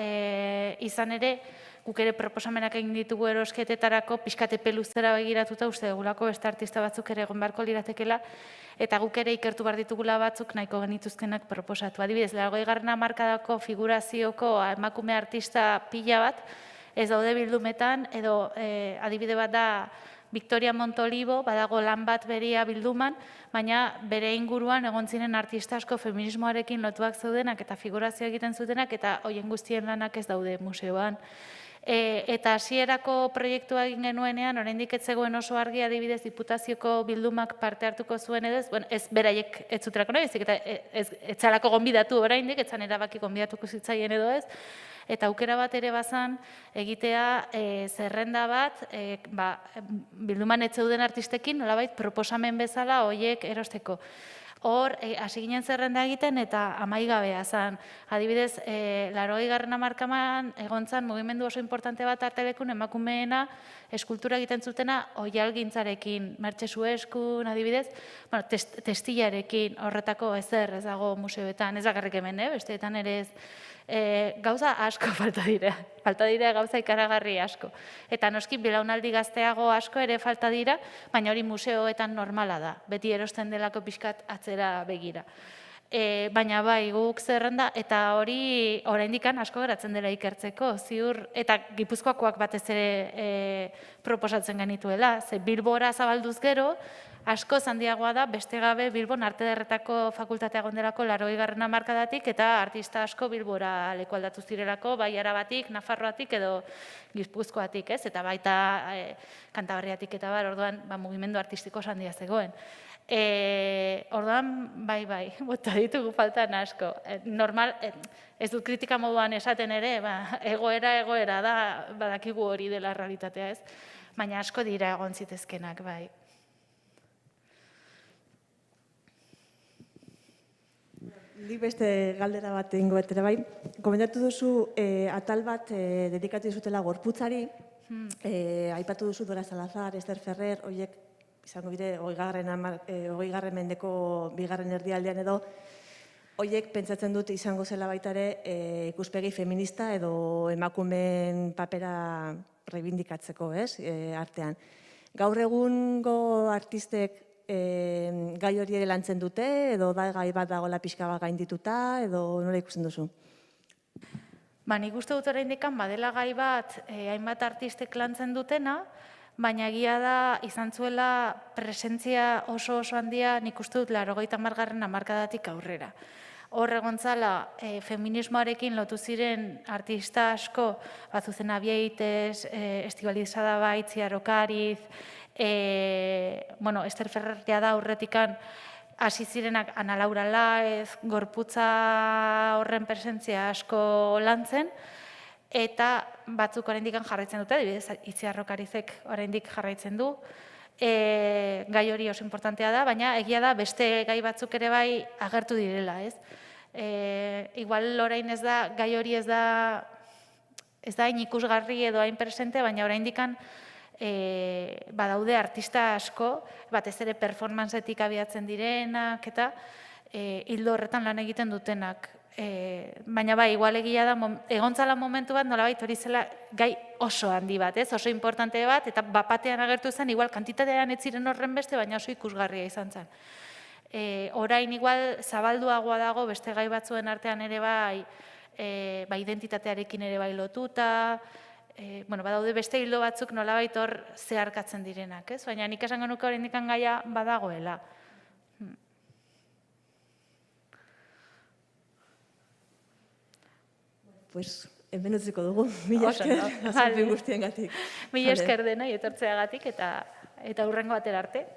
izan ere, guk ere proposamenak egin ditugu erosketetarako pixkate peluzera begiratuta uste dugulako beste artista batzuk ere egon beharko liratekela, eta guk ere ikertu behar ditugula batzuk nahiko genituzkenak proposatu. Adibidez, 80. hamarkadako figurazioko emakume artista pila bat, ez daude bildumetan, edo adibide bat da Victoria Montolivo, badago lan bat berea bilduman, baina bere inguruan egon ziren artista asko feminismoarekin lotuak zeudenak eta figurazio egiten zutenak, eta hoien guztien lanak ez daude museoan. Eta hasierako proiektua egin genuenean, oraindik ez zegoen oso argi, adibidez Diputazioko bildumak parte hartuko zuen edo ez beraiek ez zutelako nahi, eta ez zalako gonbidatu oraindik, ez zan erabaki gonbidatuko zitzaien edo ez, eta aukera bat ere bazan egitea zerrenda bat bilduman ez zeuden artistekin, nolabait proposamen bezala horiek erosteko. Hor, hasi ginen zerrenda egiten eta amaigabea zen. Adibidez, 80. hamarkadan egon zen mugimendu oso importante bat artelekun emakumeena eskultura egiten zutena oihalgintzarekin, Mertxe Sueskun, adibidez, testilarekin, horretako ezer ez dago museoetan, ez bakarrik hemen, besteetan ere ez. Gauza asko falta dira gauza ikaragarri asko. Eta noski belaunaldi gazteago asko ere falta dira, baina hori museoetan normala da, beti erosten delako pixkat atzera begira. Baina bai, guk zerrenda, eta hori oraindikan asko geratzen dela ikertzeko, ziur, eta Gipuzkoakoak batez ere proposatzen genituela, ze Bilbora zabalduz gero, asko handiagoa da, beste gabe Bilbon Arte Ederretako fakultatea gondelako 80. hamarkadatik eta artista asko Bilbora lekualdatu zirelako, bai Arabatik, Nafarroatik edo Gipuzkoatik, ez? Eta baita Kantabriatik eta bar, orduan mugimendu artistiko handia zegoen. Orduan, bai, bota ditugu faltan asko. Normal, ez dut kritika moduan esaten ere, egoera da, badakigu hori dela realitatea, ez? Baina asko dira egon zitezkenak, bai. Nik beste galdera bat egingo ere bai. Komentatu duzu atal bat dedikatu dizutela gorputzari, aipatu duzu Dora Salazar, Ester Ferrer, horiek izango bide 20. mendeko 2. erdialdean edo, horiek pentsatzen dut izango zela baita ere ikuspegi feminista edo emakumeen papera reibindikatzeko, artean. Gaur egungo artistek gai hori ere lantzen dute, edo da gai bat dagoela pixka bat gaindituta, edo nola ikusten duzu? Nik uste dut oraindikan badela gai bat hainbat artistek lantzen dutena, baina egia da izan zuela presentzia oso handia, nik uste dut 80. hamarkadatik aurrera. Hor egon zala feminismoarekin lotu ziren artista asko, Zuzen Abieites, Estibaliz Sadabaitz, Arokariz, Ester Ferrer da aurretikan hasi zirenak Ana Laura Laez, gorputza horren presentzia asko lantzen, eta batzuk oraindik jarraitzen dute, adibidez Itziar Rokarizek oraindik jarraitzen du. Gai hori oso importantea da, baina egia da beste gai batzuk ere bai agertu direla, ez? Igual orain ez da, gai hori ez da hain ikusgarri edo hain presente, baina oraindikan badaude artista asko, batez ere performanceetik abiatzen direnak, eta hildo horretan lan egiten dutenak. Baina bai, igual egia da, egon zala momentu bat, nolabait hori zela gai oso handi bat, oso importante bat, eta bapatean agertu zen, igual kantitatean ez ziren horren beste, baina oso ikusgarria izan zen. Orain igual zabalduagoa dago beste gai batzuen artean ere bai, identitatearekin ere bai lotuta, badaude beste hildo batzuk nolabait hor zeharkatzen direnak, ez? Baina nik esango nuke oraindik gaia badagoela. Pues, hemen utziko dugu, mila esker, azalpen guztiengatik. Mila esker denoi etortzeagatik eta hurrengo atera arte.